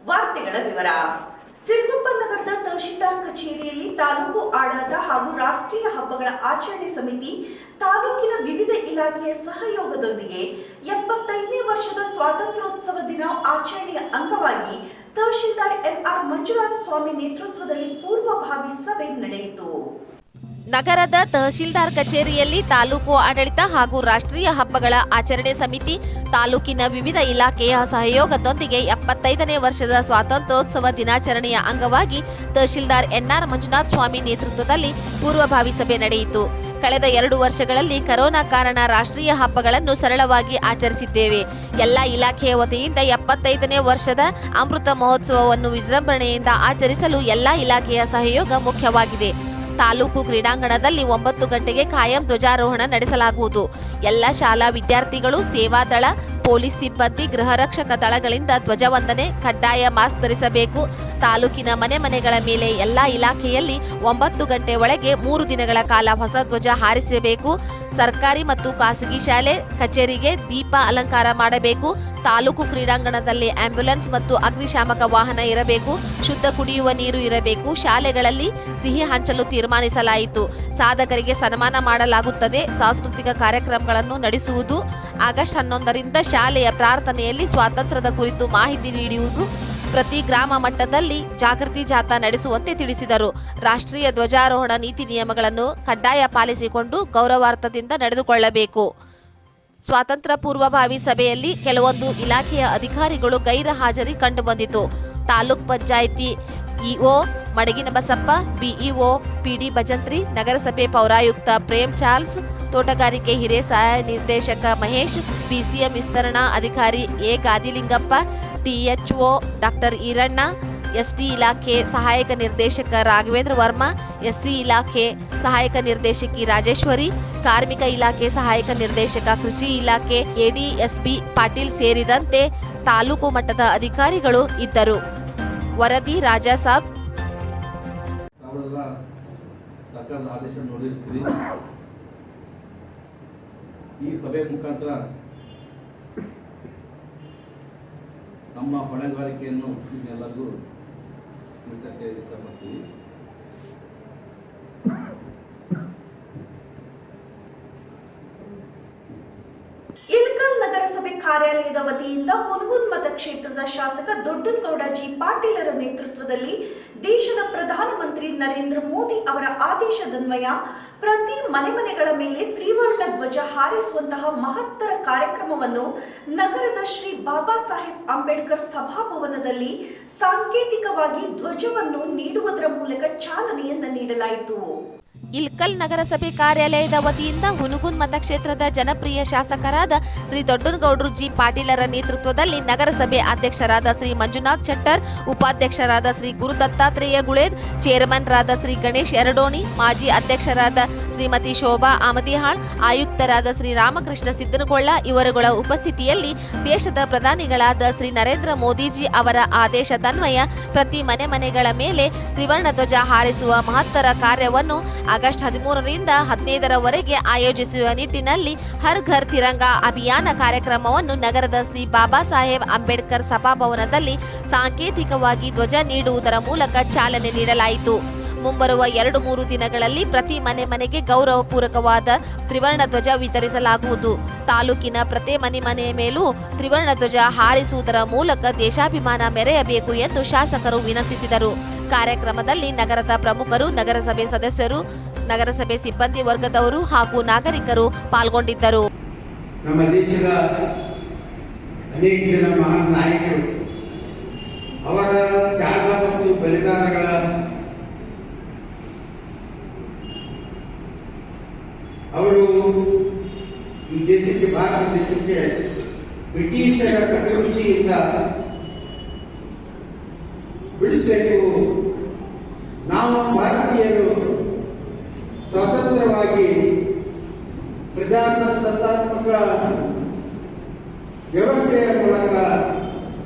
ವಾರ್ತೆಗಳ ವಿವರ. ಸಿರುಗುಪ್ಪ ನಗರದ ತಹಶೀಲ್ದಾರ್ ಕಚೇರಿಯಲ್ಲಿ ತಾಲೂಕು ಆಡಳಿತ ಹಾಗೂ ರಾಷ್ಟ್ರೀಯ ಹಬ್ಬಗಳ ಆಚರಣೆ ಸಮಿತಿ ತಾಲೂಕಿನ ವಿವಿಧ ಇಲಾಖೆಯ ಸಹಯೋಗದೊಂದಿಗೆ 75ನೇ ವರ್ಷದ ಸ್ವಾತಂತ್ರ್ಯೋತ್ಸವ ದಿನ ಆಚರಣೆಯ ಅಂಗವಾಗಿ ತಹಶೀಲ್ದಾರ್ ಎನ್ಆರ್ ಮಂಜುನಾಥ್ ಸ್ವಾಮಿ ನೇತೃತ್ವದಲ್ಲಿ ಪೂರ್ವಭಾವಿ ಸಭೆ ನಡೆಯಿತು. ನಗರದ ತಹಶೀಲ್ದಾರ್ ಕಚೇರಿಯಲ್ಲಿ ತಾಲೂಕು ಆಡಳಿತ ಹಾಗೂ ರಾಷ್ಟ್ರೀಯ ಹಬ್ಬಗಳ ಆಚರಣೆ ಸಮಿತಿ ತಾಲೂಕಿನ ವಿವಿಧ ಇಲಾಖೆಯ ಸಹಯೋಗದೊಂದಿಗೆ 75ನೇ ವರ್ಷದ ಸ್ವಾತಂತ್ರ್ಯೋತ್ಸವ ದಿನಾಚರಣೆಯ ಅಂಗವಾಗಿ ತಹಶೀಲ್ದಾರ್ ಎನ್ಆರ್ ಮಂಜುನಾಥ್ ಸ್ವಾಮಿ ನೇತೃತ್ವದಲ್ಲಿ ಪೂರ್ವಭಾವಿ ಸಭೆ ನಡೆಯಿತು. ಕಳೆದ 2 ವರ್ಷಗಳಲ್ಲಿ ಕರೋನಾ ಕಾರಣ ರಾಷ್ಟ್ರೀಯ ಹಬ್ಬಗಳನ್ನು ಸರಳವಾಗಿ ಆಚರಿಸಿದ್ದೇವೆ. ಎಲ್ಲ ಇಲಾಖೆಯ ವತಿಯಿಂದ 75ನೇ ವರ್ಷದ ಅಮೃತ ಮಹೋತ್ಸವವನ್ನು ವಿಜೃಂಭಣೆಯಿಂದ ಆಚರಿಸಲು ಎಲ್ಲ ಇಲಾಖೆಯ ಸಹಯೋಗ ಮುಖ್ಯವಾಗಿದೆ. ತಾಲೂಕು ಕ್ರೀಡಾಂಗಣದಲ್ಲಿ 9 ಗಂಟೆಗೆ ಕಾಯಂ ಧ್ವಜಾರೋಹಣ ನಡೆಸಲಾಗುವುದು. ಎಲ್ಲ ಶಾಲಾ ವಿದ್ಯಾರ್ಥಿಗಳು, ಸೇವಾದಳ, ಪೊಲೀಸ್ ಸಿಬ್ಬಂದಿ, ಗೃಹ ರಕ್ಷಕ ದಳಗಳಿಂದ ಧ್ವಜವಂದನೆ, ಕಡ್ಡಾಯ ಮಾಸ್ಕ್ ಧರಿಸಬೇಕು. ತಾಲೂಕಿನ ಮನೆಗಳ ಮೇಲೆ ಎಲ್ಲ ಇಲಾಖೆಯಲ್ಲಿ 9 ಗಂಟೆ ಒಳಗೆ 3 ದಿನಗಳ ಕಾಲ ಹೊಸ ಧ್ವಜ ಹಾರಿಸಬೇಕು. ಸರ್ಕಾರಿ ಮತ್ತು ಖಾಸಗಿ ಶಾಲೆ, ಕಚೇರಿಗೆ ದೀಪ ಅಲಂಕಾರ ಮಾಡಬೇಕು. ತಾಲೂಕು ಕ್ರೀಡಾಂಗಣದಲ್ಲಿ ಆಂಬ್ಯುಲೆನ್ಸ್ ಮತ್ತು ಅಗ್ನಿಶಾಮಕ ವಾಹನ ಇರಬೇಕು. ಶುದ್ಧ ಕುಡಿಯುವ ನೀರು ಇರಬೇಕು. ಶಾಲೆಗಳಲ್ಲಿ ಸಿಹಿ ಹಂಚಲು ತೀರ್ಮಾನಿಸಲಾಯಿತು. ಸಾಧಕರಿಗೆ ಸನ್ಮಾನ ಮಾಡಲಾಗುತ್ತದೆ. ಸಾಂಸ್ಕೃತಿಕ ಕಾರ್ಯಕ್ರಮಗಳನ್ನು ನಡೆಸುವುದು. ಆಗಸ್ಟ್ 11ರಿಂದ ಶಾಲೆಯ ಪ್ರಾರ್ಥನೆಯಲ್ಲಿ ಸ್ವಾತಂತ್ರ್ಯದ ಕುರಿತು ಮಾಹಿತಿ ನೀಡುವುದು. ಪ್ರತಿ ಗ್ರಾಮ ಮಟ್ಟದಲ್ಲಿ ಜಾಗೃತಿ ಜಾಥಾ ನಡೆಸುವಂತೆ ತಿಳಿಸಿದರು. ರಾಷ್ಟ್ರೀಯ ಧ್ವಜಾರೋಹಣ ನೀತಿ ನಿಯಮಗಳನ್ನು ಕಡ್ಡಾಯ ಪಾಲಿಸಿಕೊಂಡು ಗೌರವಾರ್ಥದಿಂದ ನಡೆದುಕೊಳ್ಳಬೇಕು. ಸ್ವಾತಂತ್ರ್ಯ ಪೂರ್ವಭಾವಿ ಸಭೆಯಲ್ಲಿ ಕೆಲವೊಂದು ಇಲಾಖೆಯ ಅಧಿಕಾರಿಗಳು ಗೈರು ಹಾಜರಿ ಕಂಡುಬಂದಿತು. Taluk panchayat EO Madagina Basappa, BEO PD Bhajantri, ನಗರಸಭೆ ಪೌರಾಯುಕ್ತ ಪ್ರೇಮ್ ಚಾರ್ಲ್ಸ್, ತೋಟಗಾರಿಕೆ ಹಿರಿಯ ಸಹಾಯ ನಿರ್ದೇಶಕ ಮಹೇಶ್, ಬಿಸಿಎಂ ವಿಸ್ತರಣಾ ಅಧಿಕಾರಿ A Gadilingappa, THO doctor Iranna, ST ಇಲಾಖೆ ಸಹಾಯಕ ನಿರ್ದೇಶಕ ರಾಘವೇಂದ್ರ ವರ್ಮಾ, ಎಸ್ಸಿ ಇಲಾಖೆ ಸಹಾಯಕ ನಿರ್ದೇಶಕಿ ರಾಜೇಶ್ವರಿ, ಕಾರ್ಮಿಕ ಇಲಾಖೆ ಸಹಾಯಕ ನಿರ್ದೇಶಕ, ಕೃಷಿ ಇಲಾಖೆ ಎಡಿಎಸ್ಪಿ ಪಾಟೀಲ್ ಸೇರಿದಂತೆ ತಾಲೂಕು ಮಟ್ಟದ ಅಧಿಕಾರಿಗಳು ಇದ್ದರು. ವರದಿ ರಾಜಾ ಸಾಬ್. ಸರ್ಕಾರದ ಆದೇಶ ನೋಡಿರ್ತೀರಿ. ಈ ಸಭೆ ಮುಖಾಂತರ ನಮ್ಮ ಹೊಣೆಗಾರಿಕೆಯನ್ನು ನಿಮ್ಮೆಲ್ಲರಿಗೂ ತಿಳಿಸಕ್ಕೆ ಇಷ್ಟಪಡ್ತೀವಿ. ಇಳಕಲ್ ನಗರಸಭೆ ಕಾರ್ಯಾಲಯದ ವತಿಯಿಂದ ಹುನಗುಂದ ಮತಕ್ಷೇತ್ರದ ಶಾಸಕ ದೊಡ್ಡನಗೌಡ ಜಿ ಪಾಟೀಲರ ನೇತೃತ್ವದಲ್ಲಿ ದೇಶದ ಪ್ರಧಾನಮಂತ್ರಿ ನರೇಂದ್ರ ಮೋದಿ ಅವರ ಆದೇಶದನ್ವಯ ಪ್ರತಿ ಮನೆಗಳ ಮೇಲೆ ತ್ರಿವರ್ಣ ಧ್ವಜ ಹಾರಿಸುವಂತಹ ಮಹತ್ತರ ಕಾರ್ಯಕ್ರಮವನ್ನು ನಗರದ ಶ್ರೀ ಬಾಬಾ ಸಾಹೇಬ್ ಅಂಬೇಡ್ಕರ್ ಸಭಾಭವನದಲ್ಲಿ ಸಾಂಕೇತಿಕವಾಗಿ ಧ್ವಜವನ್ನು ನೀಡುವುದರ ಮೂಲಕ ಚಾಲನೆಯನ್ನು ನೀಡಲಾಯಿತು. ಇಳಕಲ್ ನಗರಸಭೆ ಕಾರ್ಯಾಲಯದ ವತಿಯಿಂದ ಹುನಗುಂದ ಮತಕ್ಷೇತ್ರದ ಜನಪ್ರಿಯ ಶಾಸಕರಾದ ಶ್ರೀ ದೊಡ್ಡನಗೌಡ್ರು ಜಿ ಪಾಟೀಲರ ನೇತೃತ್ವದಲ್ಲಿ ನಗರಸಭೆ ಅಧ್ಯಕ್ಷರಾದ ಶ್ರೀ ಮಂಜುನಾಥ್ ಶೆಟ್ಟರ್, ಉಪಾಧ್ಯಕ್ಷರಾದ ಶ್ರೀ ಗುರು ದತ್ತಾತ್ರೇಯ ಗುಳೇದ್, ಚೇರ್ಮನ್ ರಾದ ಶ್ರೀ ಗಣೇಶ್ ಎರಡೋಣಿ, ಮಾಜಿ ಅಧ್ಯಕ್ಷರಾದ ಶ್ರೀಮತಿ ಶೋಭಾ ಆಮದಿಹಾಳ್, ಆಯುಕ್ತರಾದ ಶ್ರೀ ರಾಮಕೃಷ್ಣ ಸಿದ್ದನಗೊಳ್ಳ ಇವರುಗಳ ಉಪಸ್ಥಿತಿಯಲ್ಲಿ ದೇಶದ ಪ್ರಧಾನಿಗಳಾದ ಶ್ರೀ ನರೇಂದ್ರ ಮೋದಿಜಿ ಅವರ ಆದೇಶದನ್ವಯ ಪ್ರತಿ ಮನೆಗಳ ಮೇಲೆ ತ್ರಿವರ್ಣ ಧ್ವಜ ಹಾರಿಸುವ ಮಹತ್ತರ ಕಾರ್ಯವನ್ನು ಆಗಸ್ಟ್ 13ರಿಂದ 15ರವರೆಗೆ ಆಯೋಜಿಸುವ ನಿಟ್ಟಿನಲ್ಲಿ ಹರ್ ಘರ್ ತಿರಂಗಾ ಅಭಿಯಾನ ಕಾರ್ಯಕ್ರಮವನ್ನು ನಗರದ ಶ್ರೀ ಬಾಬಾ ಸಾಹೇಬ್ ಅಂಬೇಡ್ಕರ್ ಸಭಾಭವನದಲ್ಲಿ ಸಾಂಕೇತಿಕವಾಗಿ ಧ್ವಜ ನೀಡುವುದರ ಮೂಲಕ ಚಾಲನೆ ನೀಡಲಾಯಿತು. ಮುಂಬರುವ 2-3 ದಿನಗಳಲ್ಲಿ ಪ್ರತಿ ಮನೆಗೆ ಗೌರವಪೂರ್ವಕವಾದ ತ್ರಿವರ್ಣ ಧ್ವಜ ವಿತರಿಸಲಾಗುವುದು. ತಾಲೂಕಿನ ಪ್ರತಿ ಮನೆಯ ಮೇಲೂ ತ್ರಿವರ್ಣ ಧ್ವಜ ಹಾರಿಸುವುದರ ಮೂಲಕ ದೇಶಾಭಿಮಾನ ಮೆರೆಯಬೇಕು ಎಂದು ಶಾಸಕರು ವಿನಂತಿಸಿದರು. ಕಾರ್ಯಕ್ರಮದಲ್ಲಿ ನಗರದ ಪ್ರಮುಖರು, ನಗರಸಭೆ ಸದಸ್ಯರು, ನಗರಸಭೆ ಸಿಬ್ಬಂದಿ ವರ್ಗದವರು ಹಾಗೂ ನಾಗರಿಕರು ಪಾಲ್ಗೊಂಡಿದ್ದರು. ನಮ್ಮ ದೇಶದ ಅನೇಕ ಜನ ಮಹಾನ್ ನಾಯಕರು ಅವರ ತ್ಯಾಗ ಮತ್ತು ಬಲಿದಾನಗಳ ಅವರು ಈ ದೇಶಕ್ಕೆ, ಭಾರತ ದೇಶಕ್ಕೆ ಬ್ರಿಟಿಷರ ಕಟುದೃಷ್ಟಿಯಿಂದ ಬಿಡಿಸಬೇಕು, ನಾವು ಭಾರತೀಯರು ಸ್ವತಂತ್ರವಾಗಿ ಪ್ರಜಾಸತ್ತಾತ್ಮಕ ವ್ಯವಸ್ಥೆಯ ಮೂಲಕ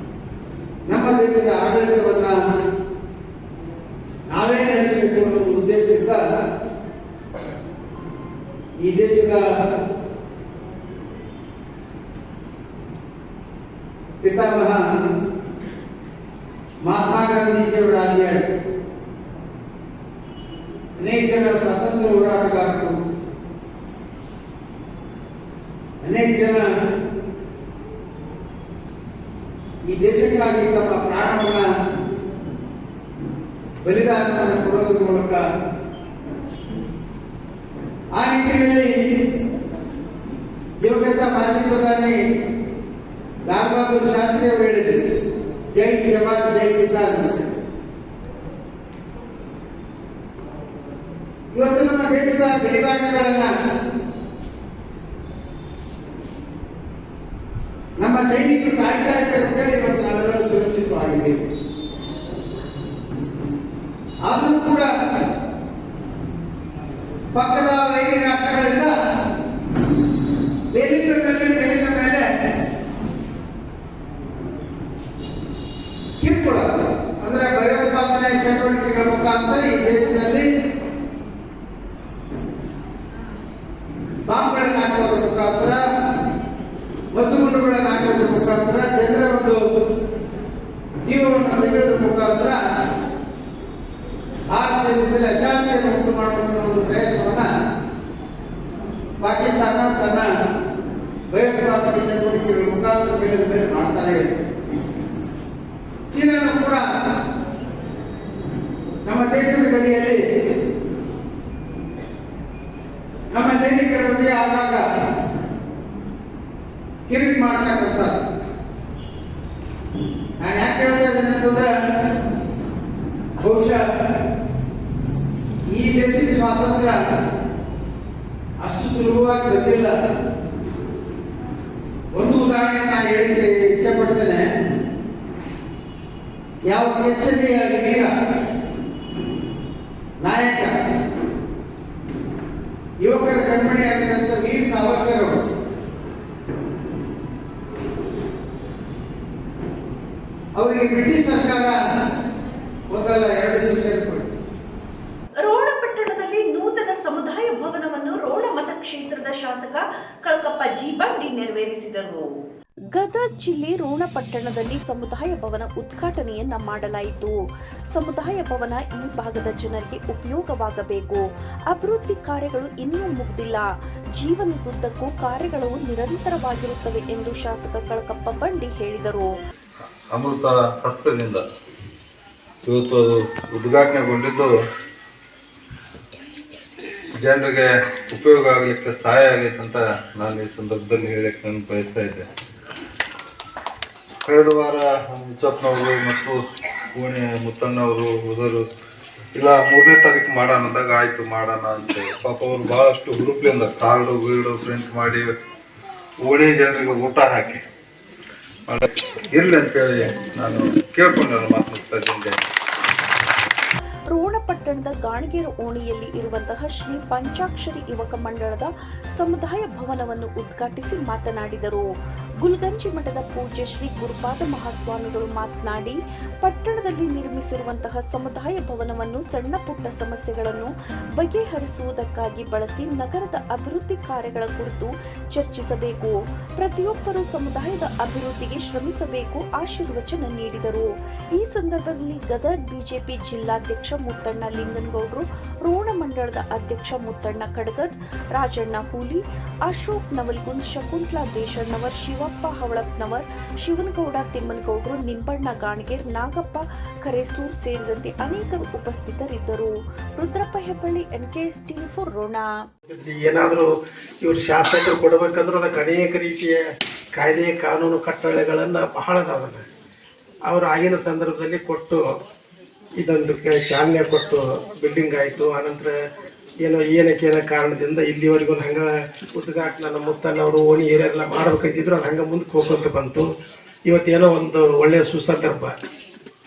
ನಮ್ಮ ದೇಶದ ಆಡಳಿತ ತಮ್ಮ ಪ್ರಾಣವನ್ನು ಬಲಿದಾನವನ್ನು ಕೊಡೋದ್ರ ಮೂಲಕ ಆ ನಿಟ್ಟಿನಲ್ಲಿ ದಿವಂಗತ ಮಾಜಿ ಪ್ರಧಾನಿ ಲಾಲ್ ಬಹದ್ದೂರ್ ಶಾಸ್ತ್ರಿ ಅವರು ಹೇಳಿದರು, ಜೈ ಜವಾನ್ ಜೈ ಕಿಸಾನ್. ಇವತ್ತು ನಮ್ಮ ದೇಶದ ಗಡಿಭಾಗಗಳನ್ನ ನಮ್ಮ ಸೈನಿಕರು ಕಾಯ್ತಾ ಇದ್ದಾರೆ ಅಂತ ಹೇಳಿ ಇವತ್ತು ನಾವೆಲ್ಲರೂ ಸುರಕ್ಷಿತವಾಗಿದ್ದೇವೆ. ಆದರೂ ಕೂಡ ಪಕ್ಕದ ವೈರಿ ರಾಷ್ಟ್ರಗಳಿಂದ ಮೇಲಿನ ಮೇಲೆ ಕಿರುಕುಳ ಅಂದ್ರೆ ಭಯೋತ್ಪಾದನೆ ಚಟುವಟಿಕೆಗಳ ಮುಖಾಂತರ ಈ ದೇಶದಲ್ಲಿ ಬಾಂಬ್ಗಳನ್ನು ಹಾಕೋದ್ರ ಮುಖಾಂತರ, ಮದ್ದುಗುಂಡುಗಳನ್ನು ಹಾಕೋದ್ರ ಮುಖಾಂತರ, ಜನರ ಒಂದು ಜೀವವನ್ನು ತೆಗೆಯೋದ್ರ ಮುಖಾಂತರ ಭಾರತ ದೇಶದಲ್ಲಿ ಅಶಾಂತಿಯನ್ನು ಉಂಟು ಮಾಡುವಂತಹ ಒಂದು ಪ್ರಯತ್ನವನ್ನ ಪಾಕಿಸ್ತಾನ ತನ್ನ ಭಯೋತ್ಪಾದನೆ ಚಟುವಟಿಕೆಗಳ ಮುಖಾಂತರ ಮೇಲೆ ಮಾಡ್ತಾನೆ ಇದೆ. ಚೀನಾನು ಕೂಡ ನಮ್ಮ ದೇಶದ ಗಡಿಯಲ್ಲಿ ನಮ್ಮ ಸೈನಿಕರ ಬಗ್ಗೆ ಆಗಾಗ ಕಿರಿಕ್ ಮಾಡ್ತಕ್ಕಂಥ. ನಾನು ಯಾಕೆ ಹೇಳ್ತಾ ಇದ್ದೇನೆ ಅಂತಂದ್ರೆ, ಬಹುಶಃ ಈ ದೇಶದ ಸ್ವಾತಂತ್ರ್ಯ ಅಷ್ಟು ಸುಲಭವಾಗಿ ಬಂದಿಲ್ಲ. ಒಂದು ಉದಾಹರಣೆ ನಾನು ಹೇಳಿಕೆ ಇಚ್ಛೆ ಪಡ್ತೇನೆ. ಯಾವ ಕೆಚ್ಚನೆಯ ವೀರ ನಾಯಕ ಯುವಕರ ಕಣ್ಮಣಿಯಾಗಿದ್ದಂಥ ವೀರ್ ಸಾವರ್ಕರ್ ಅವರು ಅವರಿಗೆ ಬ್ರಿಟಿಷ್ ಸರ್ಕಾರ ಒಂದಲ್ಲ 2 ಶಿಕ್ಷೆ ಕೊಟ್ಟಿತು. ರೋಣ ಪಟ್ಟಣದಲ್ಲಿ ನೂತನ ಸಮುದಾಯ ಭವನವನ್ನು ರೋಣ ಮತಕ್ಷೇತ್ರದ ಶಾಸಕ ಕಳಕಪ್ಪ ಜಿ ಬಂಡಿ ನೆರವೇರಿಸಿದರು. ಗದಗ ಜಿಲ್ಲೆ ರೋಣ ಪಟ್ಟಣದಲ್ಲಿ ಸಮುದಾಯ ಭವನ ಉದ್ಘಾಟನೆಯನ್ನ ಮಾಡಲಾಯಿತು. ಸಮುದಾಯ ಭವನ ಈ ಭಾಗದ ಜನರಿಗೆ ಉಪಯೋಗವಾಗಬೇಕು. ಅಭಿವೃದ್ಧಿ ಕಾರ್ಯಗಳು ಇನ್ನೂ ಮುಗಿದಿಲ್ಲ. ಜೀವನದುದ್ದಕ್ಕೂ ಕಾರ್ಯಗಳು ನಿರಂತರವಾಗಿರುತ್ತವೆ ಎಂದು ಶಾಸಕ ಕಳಕಪ್ಪ ಬಂಡಿ ಹೇಳಿದರು. ಅಮೃತ ಹಸ್ತದಿಂದ ಇವತ್ತು ಅದು ಉದ್ಘಾಟನೆಗೊಂಡಿದ್ದು ಜನರಿಗೆ ಉಪಯೋಗ ಆಗಲಿಕ್ಕೆ ಸಹಾಯ ಆಗಲಿಕ್ಕೆ ಅಂತ ನಾನು ಈ ಸಂದರ್ಭದಲ್ಲಿ ಹೇಳಕ್ಕೆ ನಾನು ಬಯಸ್ತಾ ಇದ್ದೆ. ಕಳೆದ ವಾರ ಮುಚ್ಚಪ್ಪನವರು ಮತ್ತು ಪೂಣೆ ಮುತ್ತಣ್ಣವರು ಹೋದರು, ಇಲ್ಲ 3ನೇ ತಾರೀಕು ಮಾಡೋಣ ಅಂದಾಗ ಆಯ್ತು ಮಾಡೋಣ ಅಂತ. ಪಾಪ ಅವರು ಬಹಳಷ್ಟು ಹುರುಪಿನಿಂದ ಕಾರ್ಡು ಗೀಡು ಪ್ರಿಂಟ್ ಮಾಡಿ ಓಣಿ ಜನರಿಗೆ ಊಟ ಹಾಕಿ ಇರ್ಲಿ ಅಂತೇಳಿ ನಾನು ಕೇಳ್ಕೊಂಡು ಮಾತನಾಡ್ತಾ ಇದ್ದೆ. ರೋಣ ಪಟ್ಟಣದ ಗಾಣಿಗೇರು ಓಣಿಯಲ್ಲಿ ಇರುವಂತಹ ಶ್ರೀ ಪಂಚಾಕ್ಷರಿ ಯುವಕ ಮಂಡಳದ ಸಮುದಾಯ ಭವನವನ್ನು ಉದ್ಘಾಟಿಸಿ ಮಾತನಾಡಿದರು. ಗುಲ್ಗಂಜಿ ಮಠದ ಪೂಜ್ಯ ಶ್ರೀ ಗುರುಪಾದ ಮಹಾಸ್ವಾಮಿಗಳು ಮಾತನಾಡಿ, ಪಟ್ಟಣದಲ್ಲಿ ನಿರ್ಮಿಸಿರುವಂತಹ ಸಮುದಾಯ ಭವನವನ್ನು ಸಣ್ಣ ಪುಟ್ಟ ಸಮಸ್ಯೆಗಳನ್ನು ಬಗೆಹರಿಸುವುದಕ್ಕಾಗಿ ಬಳಸಿ ನಗರದ ಅಭಿವೃದ್ಧಿ ಕಾರ್ಯಗಳ ಕುರಿತು ಚರ್ಚಿಸಬೇಕು. ಪ್ರತಿಯೊಬ್ಬರೂ ಸಮುದಾಯದ ಅಭಿವೃದ್ಧಿಗೆ ಶ್ರಮಿಸಬೇಕು ಆಶೀರ್ವಚನ ನೀಡಿದರು. ಈ ಸಂದರ್ಭದಲ್ಲಿ ಗದಗ ಬಿಜೆಪಿ ಜಿಲ್ಲಾಧ್ಯಕ್ಷ ಮುತ್ತಣ್ಣ ಲಿಂಗನಗೌಡರು, ರೋಣ ಮಂಡಳದ ಅಧ್ಯಕ್ಷ ಮುತ್ತಣ್ಣ ಕಡಗದ್, ರಾಜಣ್ಣ ಹೂಲಿ, ಅಶೋಕ್ ನವಲ್ಗುಂದ್, ಶಕುಂತ್ಲಾ ದೇಶಣ್ಣವರ್, ಶಿವಪ್ಪ ಹವಳಪ್ನವರ್, ಶಿವನಗೌಡ ತಿಮ್ಮನಗೌಡರು, ನಿಂಬಣ್ಣ ಗಾಣಿಗೇರ್, ನಾಗಪ್ಪ ಕರೇಸೂರ್ ಸೇರಿದಂತೆ ಅನೇಕರು ಉಪಸ್ಥಿತರಿದ್ದರು. Rudrappa Hebballi, NKS TV for Ron. ಏನಾದರೂ ಇವರು ಶಾಸಕರು ಕೊಡಬೇಕಂದ್ರೆ ಅದಕ್ಕೆ ಅನೇಕ ರೀತಿಯ ಕಾಯ್ದೆ ಕಾನೂನು ಕಟ್ಟಳೆಗಳನ್ನು ಬಹಳದವನ್ನ ಅವರು ಆಗಿನ ಸಂದರ್ಭದಲ್ಲಿ ಕೊಟ್ಟು ಇದೊಂದಕ್ಕೆ ಚಾಲನೆ ಕೊಟ್ಟು ಬಿಲ್ಡಿಂಗ್ ಆಯಿತು. ಆನಂತರ ಏನೋ ಕಾರಣದಿಂದ ಇಲ್ಲಿವರೆಗೂ ಹಂಗೆ ಉದ್ಘಾಟನೆ ನಮ್ಮ ಮುತ್ತಣ್ಣವರು ಓಣಿ ಏರಿಯೆಲ್ಲ ಮಾಡ್ಬೇಕಂತಿದ್ರು, ಅದು ಹಂಗೆ ಮುಂದಕ್ಕೆ ಹೋಗ್ಕೊಂತ ಬಂತು. ಇವತ್ತೇನೋ ಒಂದು ಒಳ್ಳೆಯ ಸುಸಂದರ್ಭ,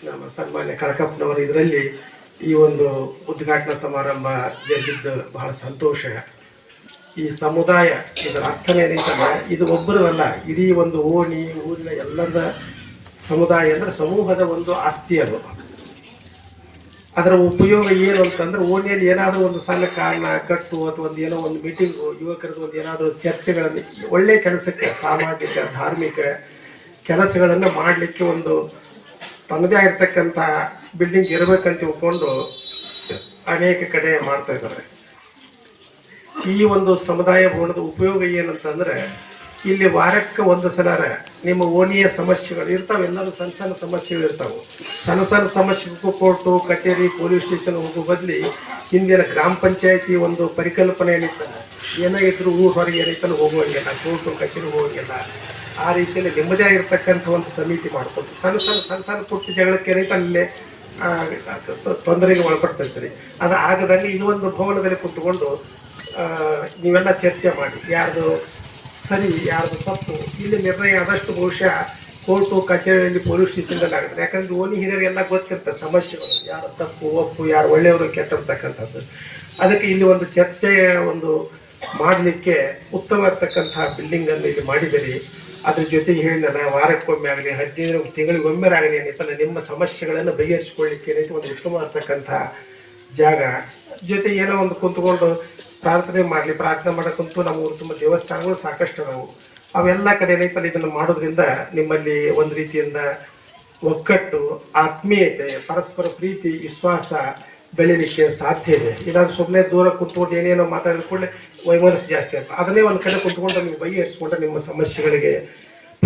ನಮ್ಮ ಸನ್ಮಾನ್ಯ ಕಳಕಪ್ಪನವರು ಇದರಲ್ಲಿ ಈ ಒಂದು ಉದ್ಘಾಟನಾ ಸಮಾರಂಭ ಜರುಗಿದ್ದು ಬಹಳ ಸಂತೋಷ. ಈ ಸಮುದಾಯ ಇದರ ಅರ್ಥನೇ ಏನಂತಂದ್ರೆ ಇದು ಒಬ್ಬರದಲ್ಲ, ಇಡೀ ಒಂದು ಓಣಿ ಊರಿನ ಎಲ್ಲರ ಸಮುದಾಯ ಅಂದರೆ ಸಮೂಹದ ಒಂದು ಆಸ್ತಿ. ಅದು ಅದರ ಉಪಯೋಗ ಏನು ಅಂತಂದ್ರೆ ಓಣಿಯಲ್ಲಿ ಏನಾದರೂ ಒಂದು ಸಣ್ಣ ಕಾರಣ ಕಟ್ಟು ಅಥವಾ ಒಂದು ಏನೋ ಒಂದು ಮೀಟಿಂಗು, ಯುವಕರದ್ದು ಒಂದು ಏನಾದರೂ ಚರ್ಚೆಗಳನ್ನು, ಒಳ್ಳೆಯ ಕೆಲಸಕ್ಕೆ ಸಾಮಾಜಿಕ ಧಾರ್ಮಿಕ ಕೆಲಸಗಳನ್ನು ಮಾಡಲಿಕ್ಕೆ ಒಂದು ತನ್ನದೇ ಆಗಿರ್ತಕ್ಕಂಥ ಬಿಲ್ಡಿಂಗ್ ಇರಬೇಕಂತ ತಿಳ್ಕೊಂಡು ಅನೇಕ ಕಡೆ ಮಾಡ್ತಾ ಇದ್ದಾರೆ. ಈ ಒಂದು ಸಮುದಾಯ ಭವನದ ಉಪಯೋಗ ಏನಂತಂದರೆ ಇಲ್ಲಿ ವಾರಕ್ಕೆ ಒಂದು ಸಲ ನಿಮ್ಮ ಓಣಿಯ ಸಮಸ್ಯೆಗಳು ಇರ್ತಾವೆ. ಎಲ್ಲರೂ ಸಣ್ಣ ಸಣ್ಣ ಸಮಸ್ಯೆಗಳು ಇರ್ತಾವೆ. ಸಣ್ಣ ಸಣ್ಣ ಸಮಸ್ಯೆಗೂ ಕೋರ್ಟು ಕಚೇರಿ ಪೊಲೀಸ್ ಸ್ಟೇಷನ್ ಹೋಗೋ ಬದಲಿ ಹಿಂದಿನ ಗ್ರಾಮ ಪಂಚಾಯತಿ ಒಂದು ಪರಿಕಲ್ಪನೆ ಏನಿತ್ತಲ್ಲ, ಏನಾಗಿದ್ರು ಊರು ಹೊರಗೆ ಏನೈತಲ್ಲ ಹೋಗುವಂಗಿಲ್ಲ, ಕೋರ್ಟು ಕಚೇರಿ ಹೋಗಂಗಿಲ್ಲ. ಆ ರೀತಿಯಲ್ಲಿ ನಿಮ್ಮದೇ ಆಗಿರ್ತಕ್ಕಂಥ ಒಂದು ಸಮಿತಿ ಮಾಡಿಕೊಂಡು ಸಣ್ಣ ಪುಟ್ಟ ಜಗಳಕ್ಕೆ ಏನೈತೆ ಅಲ್ಲೇ ತೊಂದರೆಗೆ ಒಳಪಡ್ತಿರ್ತೀರಿ. ಅದು ಆಗದಂಗೆ ಇದು ಒಂದು ಭವನದಲ್ಲಿ ಕುತ್ಕೊಂಡು ನೀವೆಲ್ಲ ಚರ್ಚೆ ಮಾಡಿ ಯಾರ್ದು ಸರಿ ಯಾರ್ದು ತಪ್ಪು ಇಲ್ಲಿ ನಿರ್ಣಯ ಆದಷ್ಟು ಬಹುಶಃ ಕೋರ್ಟು ಕಚೇರಿಯಲ್ಲಿ ಪೊಲೀಸ್ ಸ್ಟೇಷನ್ದಲ್ಲಿ ಆಗುತ್ತೆ. ಯಾಕಂದ್ರೆ ಓಣಿ ಹಿರಿಯರಿಗೆಲ್ಲ ಗೊತ್ತಿರ್ತದೆ ಸಮಸ್ಯೆಗಳು, ಯಾರು ತಪ್ಪು ಒಪ್ಪು, ಯಾರು ಒಳ್ಳೆಯವರು ಕೆಟ್ಟಿರ್ತಕ್ಕಂಥದ್ದು. ಅದಕ್ಕೆ ಇಲ್ಲಿ ಒಂದು ಚರ್ಚೆಯ ಒಂದು ಮಾಡಲಿಕ್ಕೆ ಉತ್ತಮ ಇರ್ತಕ್ಕಂಥ ಬಿಲ್ಡಿಂಗನ್ನು ಇಲ್ಲಿ ಮಾಡಿದಿರಿ. ಅದ್ರ ಜೊತೆಗೆ ಹೇಳಿದಲ್ಲ, ವಾರಕ್ಕೊಮ್ಮೆ ಆಗಲಿ 15 ತಿಂಗಳಿಗೊಮ್ಮೆ ಆಗಲಿ ಏನೈತಲ್ಲ ನಿಮ್ಮ ಸಮಸ್ಯೆಗಳನ್ನು ಬಗೆಹರಿಸಿಕೊಳ್ಳಿಕ್ಕೆ ಏನೈತೆ ಒಂದು ಉತ್ತಮ ಇರ್ತಕ್ಕಂಥ ಜಾಗ. ಜೊತೆಗೆ ಏನೋ ಒಂದು ಕುಂತ್ಕೊಂಡು ಪ್ರಾರ್ಥನೆ ಮಾಡೋಕ್ಕಂತೂ ನಮ್ಮ ಊರು ತುಂಬ ದೇವಸ್ಥಾನಗಳು ಸಾಕಷ್ಟು ಅದಾವು. ಅವೆಲ್ಲ ಕಡೆ ಏನೈತಲ್ಲ ಇದನ್ನು ಮಾಡೋದ್ರಿಂದ ನಿಮ್ಮಲ್ಲಿ ಒಂದು ರೀತಿಯಿಂದ ಒಕ್ಕಟ್ಟು, ಆತ್ಮೀಯತೆ, ಪರಸ್ಪರ ಪ್ರೀತಿ, ವಿಶ್ವಾಸ ಬೆಳೀಲಿಕ್ಕೆ ಸಾಧ್ಯ ಇದೆ. ಇಲ್ಲಾಂದ್ರೆ ಸುಮ್ಮನೆ ದೂರ ಕುಂತ್ಕೊಂಡು ಏನೇನೋ ಮಾತಾಡಿದ ಕೂಡಲೇ ವೈಮನಸ್ಸು ಜಾಸ್ತಿ ಆಗ್ತದೆ. ಅದನ್ನೇ ಒಂದು ಕಡೆ ಕುಂತ್ಕೊಂಡು ನೀವು ಬಗೆಹರಿಸ್ಕೊಂಡ್ರೆ ನಿಮ್ಮ ಸಮಸ್ಯೆಗಳಿಗೆ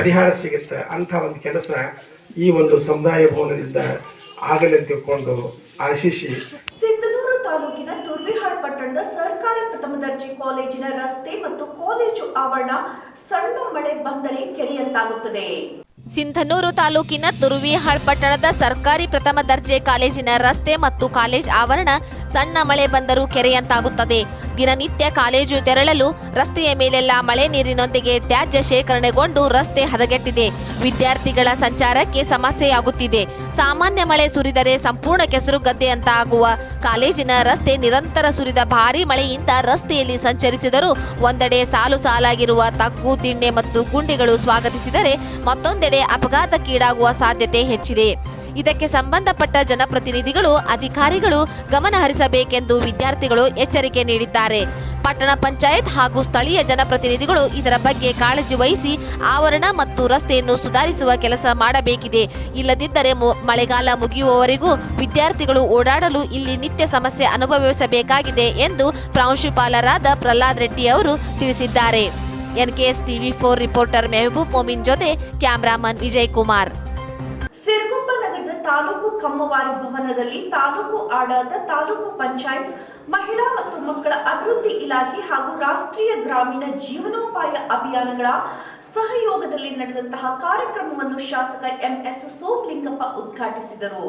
ಪರಿಹಾರ ಸಿಗುತ್ತೆ. ಅಂಥ ಒಂದು ಕೆಲಸ ಈ ಒಂದು ಸಮುದಾಯ ಭವನದಿಂದ ಆಗಲಿ ಅಂತ ತಿಳ್ಕೊಂಡು ಆಶಿಸಿ. ಸಿಂಧನೂರು ತಾಲೂಕಿನ ತುರ್ವಿಹಾಳ್ ಪಟ್ಟಣದ ಸರ್ಕಾರಿ ಪ್ರಥಮ ದರ್ಜೆ ಕಾಲೇಜಿನ ರಸ್ತೆ ಮತ್ತು ಕಾಲೇಜು ಆವರಣ ಸಣ್ಣ ಮಳೆ ಬಂದರೆ ಕೆರೆಯಂತಾಗುತ್ತದೆ. ಸಿಂಧನೂರು ತಾಲೂಕಿನ ತುರುವಿಹಾಳ್ ಪಟ್ಟಣದ ಸರ್ಕಾರಿ ಪ್ರಥಮ ದರ್ಜೆ ಕಾಲೇಜಿನ ರಸ್ತೆ ಮತ್ತು ಕಾಲೇಜ್ ಆವರಣ ಸಣ್ಣ ಮಳೆ ಬಂದರೂ ಕೆರೆಯಂತಾಗುತ್ತದೆ. ದಿನನಿತ್ಯ ಕಾಲೇಜು ತೆರಳಲು ರಸ್ತೆಯ ಮೇಲೆಲ್ಲ ಮಳೆ ನೀರಿನೊಂದಿಗೆ ತ್ಯಾಜ್ಯ ಶೇಖರಣೆಗೊಂಡು ರಸ್ತೆ ಹದಗೆಟ್ಟಿದೆ. ವಿದ್ಯಾರ್ಥಿಗಳ ಸಂಚಾರಕ್ಕೆ ಸಮಸ್ಯೆಯಾಗುತ್ತಿದೆ. ಸಾಮಾನ್ಯ ಮಳೆ ಸುರಿದರೆ ಸಂಪೂರ್ಣ ಕೆಸರು ಗದ್ದೆಯಂತ ಆಗುವ ಕಾಲೇಜಿನ ರಸ್ತೆ ನಿರಂತರ ಸುರಿದ ಭಾರೀ ಮಳೆಯಿಂದ ರಸ್ತೆಯಲ್ಲಿ ಸಂಚರಿಸಿದರೂ ಒಂದೆಡೆ ಸಾಲು ಸಾಲಾಗಿರುವ ತಗ್ಗು ದಿಣ್ಣೆ ಮತ್ತು ಗುಂಡಿಗಳು ಸ್ವಾಗತಿಸಿದರೆ ಮತ್ತೊಂದೆಡೆ ಅಪಘಾತಕ್ಕೀಡಾಗುವ ಸಾಧ್ಯತೆ ಹೆಚ್ಚಿದೆ. ಇದಕ್ಕೆ ಸಂಬಂಧಪಟ್ಟ ಜನಪ್ರತಿನಿಧಿಗಳು, ಅಧಿಕಾರಿಗಳು ಗಮನ ಹರಿಸಬೇಕೆಂದು ವಿದ್ಯಾರ್ಥಿಗಳು ಎಚ್ಚರಿಕೆ ನೀಡಿದ್ದಾರೆ. ಪಟ್ಟಣ ಪಂಚಾಯತ್ ಹಾಗೂ ಸ್ಥಳೀಯ ಜನಪ್ರತಿನಿಧಿಗಳು ಇದರ ಬಗ್ಗೆ ಕಾಳಜಿ ವಹಿಸಿ ಆವರಣ ಮತ್ತು ರಸ್ತೆಯನ್ನು ಸುಧಾರಿಸುವ ಕೆಲಸ ಮಾಡಬೇಕಿದೆ. ಇಲ್ಲದಿದ್ದರೆ ಮಳೆಗಾಲ ಮುಗಿಯುವವರೆಗೂ ವಿದ್ಯಾರ್ಥಿಗಳು ಓಡಾಡಲು ಇಲ್ಲಿ ನಿತ್ಯ ಸಮಸ್ಯೆ ಅನುಭವಿಸಬೇಕಾಗಿದೆ ಎಂದು ಪ್ರಾಂಶುಪಾಲರಾದ ಪ್ರಹ್ಲಾದ್ ರೆಡ್ಡಿ ಅವರು ತಿಳಿಸಿದ್ದಾರೆ. ಎನ್ಕೆಎಸ್ ಟಿವಿ4 ರಿಪೋರ್ಟರ್ ಮೆಹಬೂಬ್ ಮೊಮಿನ್ ಜೊತೆ ಕ್ಯಾಮರಾಮನ್ ವಿಜಯ್ ಕುಮಾರ್. ಸಿರುಗುಪ್ಪ ನಗರದ ತಾಲೂಕು ಕಮ್ಮವಾರಿ ಭವನದಲ್ಲಿ ತಾಲೂಕು ಆಡಳಿತ, ತಾಲೂಕು ಪಂಚಾಯತ್, ಮಹಿಳಾ ಮತ್ತು ಮಕ್ಕಳ ಅಭಿವೃದ್ಧಿ ಇಲಾಖೆ ಹಾಗೂ ರಾಷ್ಟ್ರೀಯ ಗ್ರಾಮೀಣ ಜೀವನೋಪಾಯ ಅಭಿಯಾನಗಳ ಸಹಯೋಗದಲ್ಲಿ ನಡೆದಂತಹ ಕಾರ್ಯಕ್ರಮವನ್ನು ಶಾಸಕ ಎಂಎಸ್ ಸೋಮಲಿಂಗಪ್ಪ ಉದ್ಘಾಟಿಸಿದರು.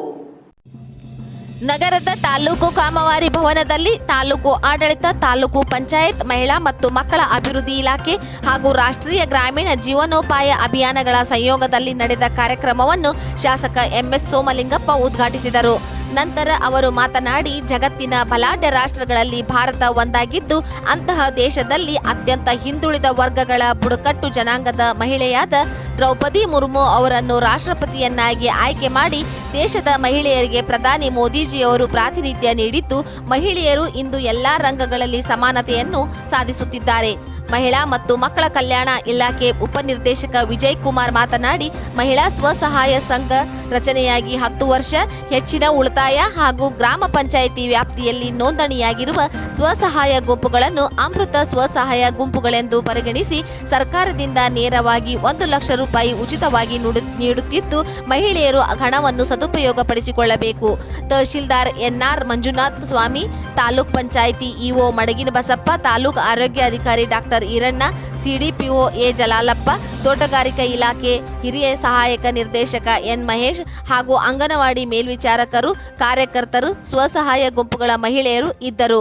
ನಗರದ ತಾಲೂಕು ಕಾಮವಾರಿ ಭವನದಲ್ಲಿ ತಾಲೂಕು ಆಡಳಿತ, ತಾಲೂಕು ಪಂಚಾಯತ್, ಮಹಿಳಾ ಮತ್ತು ಮಕ್ಕಳ ಅಭಿವೃದ್ಧಿ ಇಲಾಖೆ ಹಾಗೂ ರಾಷ್ಟ್ರೀಯ ಗ್ರಾಮೀಣ ಜೀವನೋಪಾಯ ಅಭಿಯಾನಗಳ ಸಂಯೋಗದಲ್ಲಿ ನಡೆದ ಕಾರ್ಯಕ್ರಮವನ್ನು ಶಾಸಕ ಎಂಎಸ್ ಸೋಮಲಿಂಗಪ್ಪ ಉದ್ಘಾಟಿಸಿದರು. ನಂತರ ಅವರು ಮಾತನಾಡಿ, ಜಗತ್ತಿನ ಬಲಾಢ್ಯ ರಾಷ್ಟ್ರಗಳಲ್ಲಿ ಭಾರತ ಒಂದಾಗಿದ್ದು, ಅಂತಹ ದೇಶದಲ್ಲಿ ಅತ್ಯಂತ ಹಿಂದುಳಿದ ವರ್ಗಗಳ ಬುಡಕಟ್ಟು ಜನಾಂಗದ ಮಹಿಳೆಯಾದ ದ್ರೌಪದಿ ಮುರ್ಮು ಅವರನ್ನು ರಾಷ್ಟ್ರಪತಿಯನ್ನಾಗಿ ಆಯ್ಕೆ ಮಾಡಿ ದೇಶದ ಮಹಿಳೆಯರಿಗೆ ಪ್ರಧಾನಿ ಮೋದಿಜಿಯವರು ಪ್ರಾತಿನಿಧ್ಯ ನೀಡಿದ್ದು, ಮಹಿಳೆಯರು ಇಂದು ಎಲ್ಲಾ ರಂಗಗಳಲ್ಲಿ ಸಮಾನತೆಯನ್ನು ಸಾಧಿಸುತ್ತಿದ್ದಾರೆ. ಮಹಿಳಾ ಮತ್ತು ಮಕ್ಕಳ ಕಲ್ಯಾಣ ಇಲಾಖೆ ಉಪನಿರ್ದೇಶಕ ವಿಜಯ್ ಕುಮಾರ್ ಮಾತನಾಡಿ, ಮಹಿಳಾ ಸ್ವಸಹಾಯ ಸಂಘ ರಚನೆಯಾಗಿ 10 ವರ್ಷ, ಹೆಚ್ಚಿನ ಉಳಿತಾಯ ಹಾಗೂ ಗ್ರಾಮ ಪಂಚಾಯಿತಿ ವ್ಯಾಪ್ತಿಯಲ್ಲಿ ನೋಂದಣಿಯಾಗಿರುವ ಸ್ವಸಹಾಯ ಗುಂಪುಗಳನ್ನು ಅಮೃತ ಸ್ವಸಹಾಯ ಗುಂಪುಗಳೆಂದು ಪರಿಗಣಿಸಿ ಸರ್ಕಾರದಿಂದ ನೇರವಾಗಿ 1 ಲಕ್ಷ ರೂಪಾಯಿ ಉಚಿತವಾಗಿ ನೀಡುತ್ತಿದ್ದು, ಮಹಿಳೆಯರು ಹಣವನ್ನು ಸದುಪಯೋಗಪಡಿಸಿಕೊಳ್ಳಬೇಕು. ತಹಶೀಲ್ದಾರ್ ಎನ್ಆರ್ ಮಂಜುನಾಥ್ ಸ್ವಾಮಿ, ತಾಲೂಕ್ ಪಂಚಾಯಿತಿ ಇಒ ಮಡಗಿನ ಬಸಪ್ಪ, ತಾಲೂಕು ಆರೋಗ್ಯ ಅಧಿಕಾರಿ doctor Iranna, CDPO A Jalalappa, ತೋಟಗಾರಿಕಾ ಇಲಾಖೆ ಹಿರಿಯ ಸಹಾಯಕ ನಿರ್ದೇಶಕ ಎನ್ ಮಹೇಶ್ ಹಾಗೂ ಅಂಗನವಾಡಿ ಮೇಲ್ವಿಚಾರಕರು, ಕಾರ್ಯಕರ್ತರು, ಸ್ವಸಹಾಯ ಗುಂಪುಗಳ ಮಹಿಳೆಯರು ಇದ್ದರು.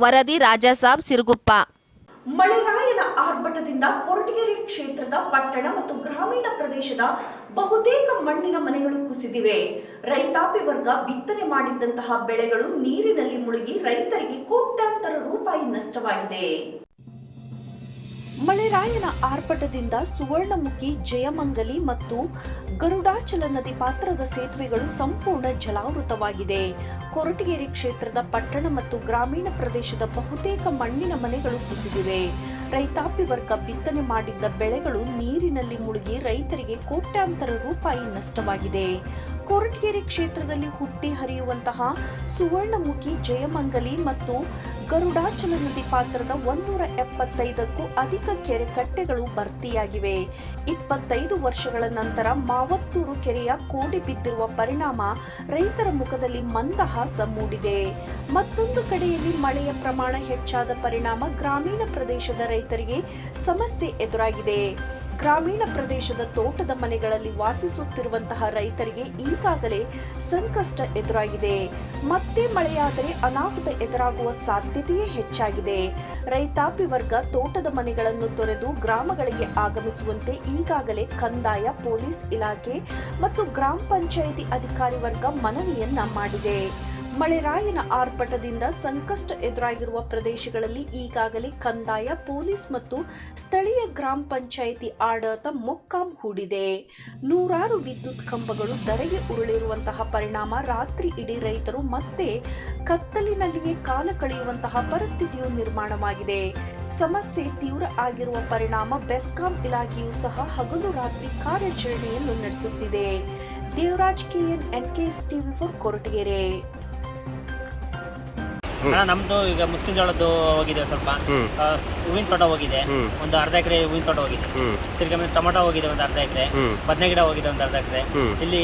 ವರದಿ ರಾಜಾಸಾಬ್ ಸಿರುಗುಪ್ಪ. ಮಳೆರಾಯನ ಆರ್ಭಟದಿಂದ ಕೊರಟಗೆರೆ ಕ್ಷೇತ್ರದ ಪಟ್ಟಣ ಮತ್ತು ಗ್ರಾಮೀಣ ಪ್ರದೇಶದ ಬಹುತೇಕ ಮಣ್ಣಿನ ಮನೆಗಳು ಕುಸಿದಿವೆ. ರೈತಾಪಿ ವರ್ಗ ಬಿತ್ತನೆ ಮಾಡಿದ್ದಂತಹ ಬೆಳೆಗಳು ನೀರಿನಲ್ಲಿ ಮುಳುಗಿ ರೈತರಿಗೆ ಕೋಟ್ಯಾಂತರ ರೂಪಾಯಿ ನಷ್ಟವಾಗಿದೆ. ಮಳೆರಾಯನ ಆರ್ಭಟದಿಂದ ಸುವರ್ಣಮುಖಿ, ಜಯಮಂಗಲಿ ಮತ್ತು ಗರುಡಾಚಲ ನದಿ ಪಾತ್ರದ ಸೇತುವೆಗಳು ಸಂಪೂರ್ಣ ಜಲಾವೃತವಾಗಿದೆ. ಕೊರಟಗೆರೆ ಕ್ಷೇತ್ರದ ಪಟ್ಟಣ ಮತ್ತು ಗ್ರಾಮೀಣ ಪ್ರದೇಶದ ಬಹುತೇಕ ಮಣ್ಣಿನ ಮನೆಗಳು ಕುಸಿದಿವೆ. ರೈತಾಪಿ ವರ್ಗ ಬಿತ್ತನೆ ಮಾಡಿದ್ದ ಬೆಳೆಗಳು ನೀರಿನಲ್ಲಿ ಮುಳುಗಿ ರೈತರಿಗೆ ಕೋಟ್ಯಾಂತರ ರೂಪಾಯಿ ನಷ್ಟವಾಗಿದೆ. ಕೊರಟಗೆರೆ ಕ್ಷೇತ್ರದಲ್ಲಿ ಹುಟ್ಟಿ ಹರಿಯುವಂತಹ ಸುವರ್ಣಮುಖಿ, ಜಯಮಂಗಲಿ ಮತ್ತು ಗರುಡಾಚಲ ನದಿ ಪಾತ್ರದ 175ಕ್ಕೂ ಅಧಿಕ ಕೆರೆ ಕಟ್ಟೆಗಳು ಭರ್ತಿಯಾಗಿವೆ. 25 ವರ್ಷಗಳ ನಂತರ ಮಾವತ್ತೂರು ಕೆರೆಯ ಕೋಡಿ ಬಿದ್ದಿರುವ ಪರಿಣಾಮ ರೈತರ ಮುಖದಲ್ಲಿ ಮಂದಹಾಸ ಮೂಡಿದೆ. ಮತ್ತೊಂದು ಕಡೆಯಲ್ಲಿ ಮಳೆಯ ಪ್ರಮಾಣ ಹೆಚ್ಚಾದ ಪರಿಣಾಮ ಗ್ರಾಮೀಣ ಪ್ರದೇಶದ ರೈತರಿಗೆ ಸಮಸ್ಯೆ ಎದುರಾಗಿದೆ. ಗ್ರಾಮೀಣ ಪ್ರದೇಶದ ತೋಟದ ಮನೆಗಳಲ್ಲಿ ವಾಸಿಸುತ್ತಿರುವಂತಹ ರೈತರಿಗೆ ಈಗಾಗಲೇ ಸಂಕಷ್ಟ ಎದುರಾಗಿದೆ. ಮತ್ತೆ ಮಳೆಯಾದರೆ ಅನಾಹುತ ಎದುರಾಗುವ ಸಾಧ್ಯತೆಯೇ ಹೆಚ್ಚಾಗಿದೆ. ರೈತಾಪಿ ವರ್ಗ ತೋಟದ ಮನೆಗಳನ್ನು ತೊರೆದು ಗ್ರಾಮಗಳಿಗೆ ಆಗಮಿಸುವಂತೆ ಈಗಾಗಲೇ ಕಂದಾಯ, ಪೊಲೀಸ್ ಇಲಾಖೆ ಮತ್ತು ಗ್ರಾಮ ಪಂಚಾಯಿತಿ ಅಧಿಕಾರಿ ವರ್ಗ ಮನವಿಯನ್ನ ಮಾಡಿದೆ. ಮಳೆರಾಯನ ಆರ್ಭಟದಿಂದ ಸಂಕಷ್ಟ ಎದುರಾಗಿರುವ ಪ್ರದೇಶಗಳಲ್ಲಿ ಈಗಾಗಲೇ ಕಂದಾಯ, ಪೊಲೀಸ್ ಮತ್ತು ಸ್ಥಳೀಯ ಗ್ರಾಮ ಪಂಚಾಯಿತಿ ಆಡಳಿತ ಮೊಕ್ಕಾಂ ಹೂಡಿದೆ. ನೂರಾರು ವಿದ್ಯುತ್ ಕಂಬಗಳು ಧರೆಗೆ ಉರುಳಿರುವಂತಹ ಪರಿಣಾಮ ರಾತ್ರಿ ಇಡೀ ರೈತರು ಮತ್ತೆ ಕತ್ತಲಿನಲ್ಲಿಯೇ ಕಾಲ ಕಳೆಯುವಂತಹ ಪರಿಸ್ಥಿತಿಯು ನಿರ್ಮಾಣವಾಗಿದೆ. ಸಮಸ್ಯೆ ತೀವ್ರ ಆಗಿರುವ ಪರಿಣಾಮ ಬೆಸ್ಕಾಂ ಇಲಾಖೆಯು ಸಹ ಹಗಲು ರಾತ್ರಿ ಕಾರ್ಯಾಚರಣೆಯನ್ನು ನಡೆಸುತ್ತಿದೆ. Devaraj KN, NKS TV4 Koratagere. ನಮ್ದು ಈಗ ಮುಸ್ಕಿನ ಜೋಳದ್ದು ಹೋಗಿದೆ, ಸ್ವಲ್ಪ ಹೂವಿನ ತೋಟ ಹೋಗಿದೆ, ಒಂದು ಅರ್ಧ ಎಕರೆ ಹೂವಿನ ತೋಟ ಹೋಗಿದೆ. ತಿರ್ಗಿ ಟೊಮೊಟೊ ಹೋಗಿದೆ ಒಂದು ಅರ್ಧ ಎಕರೆ, ಬದನೆ ಗಿಡ ಹೋಗಿದೆ ಒಂದು ಅರ್ಧ ಎಕರೆ. ಇಲ್ಲಿ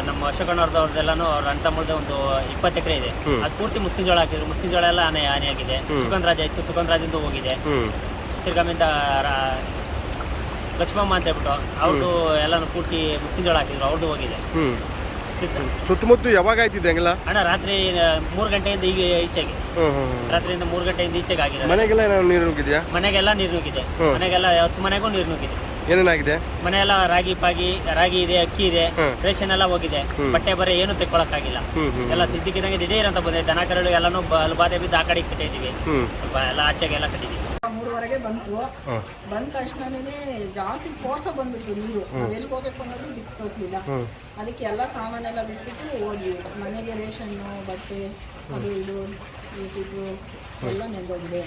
ನಮ್ಮ ಅಶೋಕಣ್ಣವ್ರದ್ದೆಲ್ಲಾನು ಅವ್ರ ಅಣ್ಣ ತಮ್ಮದ ಒಂದು 20 ಎಕರೆ ಇದೆ. ಅದು ಪೂರ್ತಿ ಮುಸ್ಕಿನ ಜೋಳ ಹಾಕಿದ್ರು. ಮುಸ್ಕಿನ ಜೋಳ ಎಲ್ಲ ಹಾನಿಯಾಗಿದೆ. ಸುಗಂಧರಾಜ ಇತ್ತು, ಸುಗಂಧರಾಜಿಂದ ಹೋಗಿದೆ. ತಿರ್ಗಮಿಂದ ಲಕ್ಷ್ಮಮ್ಮ ಅಂತ ಹೇಳ್ಬಿಟ್ಟು ಅವ್ರದ್ದು ಎಲ್ಲಾನು ಪೂರ್ತಿ ಮುಸ್ಕಿನ ಜೋಳ ಹಾಕಿದ್ರು, ಅವ್ರದ್ದು ಹೋಗಿದೆ. ಸುತ್ತಮುತ್ತ ಯಾವಾಗ ಆಯ್ತಿದೆ ಹಂಗಿಲ್ಲ ಅಣ್ಣ ರಾತ್ರಿ 3 ಗಂಟೆಯಿಂದ ಈಗ ಈಚೆಗೆ, ರಾತ್ರಿಯಿಂದ 3 ಗಂಟೆಯಿಂದ ಈಚೆಗೆ ಆಗಿದೆ. ಮನೆಗೆಲ್ಲ ನೀರು ನುಗ್ಗಿದ್ಯಾ? ಮನೆಗೆಲ್ಲ ನೀರು ನುಗ್ಗಿದೆ. ಮನೆಗೆಲ್ಲ 10 ಮನೆಗೂ ನೀರು ನುಗ್ಗಿದೆ. ಏನೇನಾಗಿದೆ? ಮನೆಯೆಲ್ಲ ರಾಗಿ ಇದೆ, ಅಕ್ಕಿ ಇದೆ, ರೇಷನ್ ಎಲ್ಲ ಹೋಗಿದೆ. ಬಟ್ಟೆ ಬರೆ ಏನು ತೆಕ್ಕೊಳಕ್ಕಾಗಿಲ್ಲ. ಎಲ್ಲ ಸಿದ್ದಿಕ್ಕಿದಂಗೆ ದಿಢೀರ್ ಅಂತ ಬಂದಿದೆ. ದನ ಕರಳು ಎಲ್ಲಾನು ಬಾಧೆ ಬಿದ್ದು ಆ ಕಡೆ ಕಟ್ಟಿದೀವಿ. ಸ್ವಲ್ಪ ಎಲ್ಲ ಆಚೆಗೆ ಎಲ್ಲ ಕಟ್ಟಿದೀವಿ. 3ವರೆಗೆ ಬಂತು. ಬಂದ ತಕ್ಷಣನೇ ಜಾಸ್ತಿ ಫೋರ್ಸ ಬಂದ್ಬಿಟ್ಟು ನೀರು. ನಾವು ಎಲ್ಲಿಗೆ ಹೋಗ್ಬೇಕು ಅನ್ನೋದು ದಿಕ್ಕು ತೋರ್ಲಿಲ್ಲ. ಅದಕ್ಕೆ ಎಲ್ಲ ಸಾಮಾನೆಲ್ಲ ಬಿಟ್ಬಿಟ್ಟು ಹೋದ್ವಿ. ಮನೆಗೆ ರೇಷನ್ನು, ಬಟ್ಟೆ, ಅದು ಇದು, ಫ್ರಿಜ್ಜು ಎಲ್ಲ ನೆಂದೋಗಿದೆ.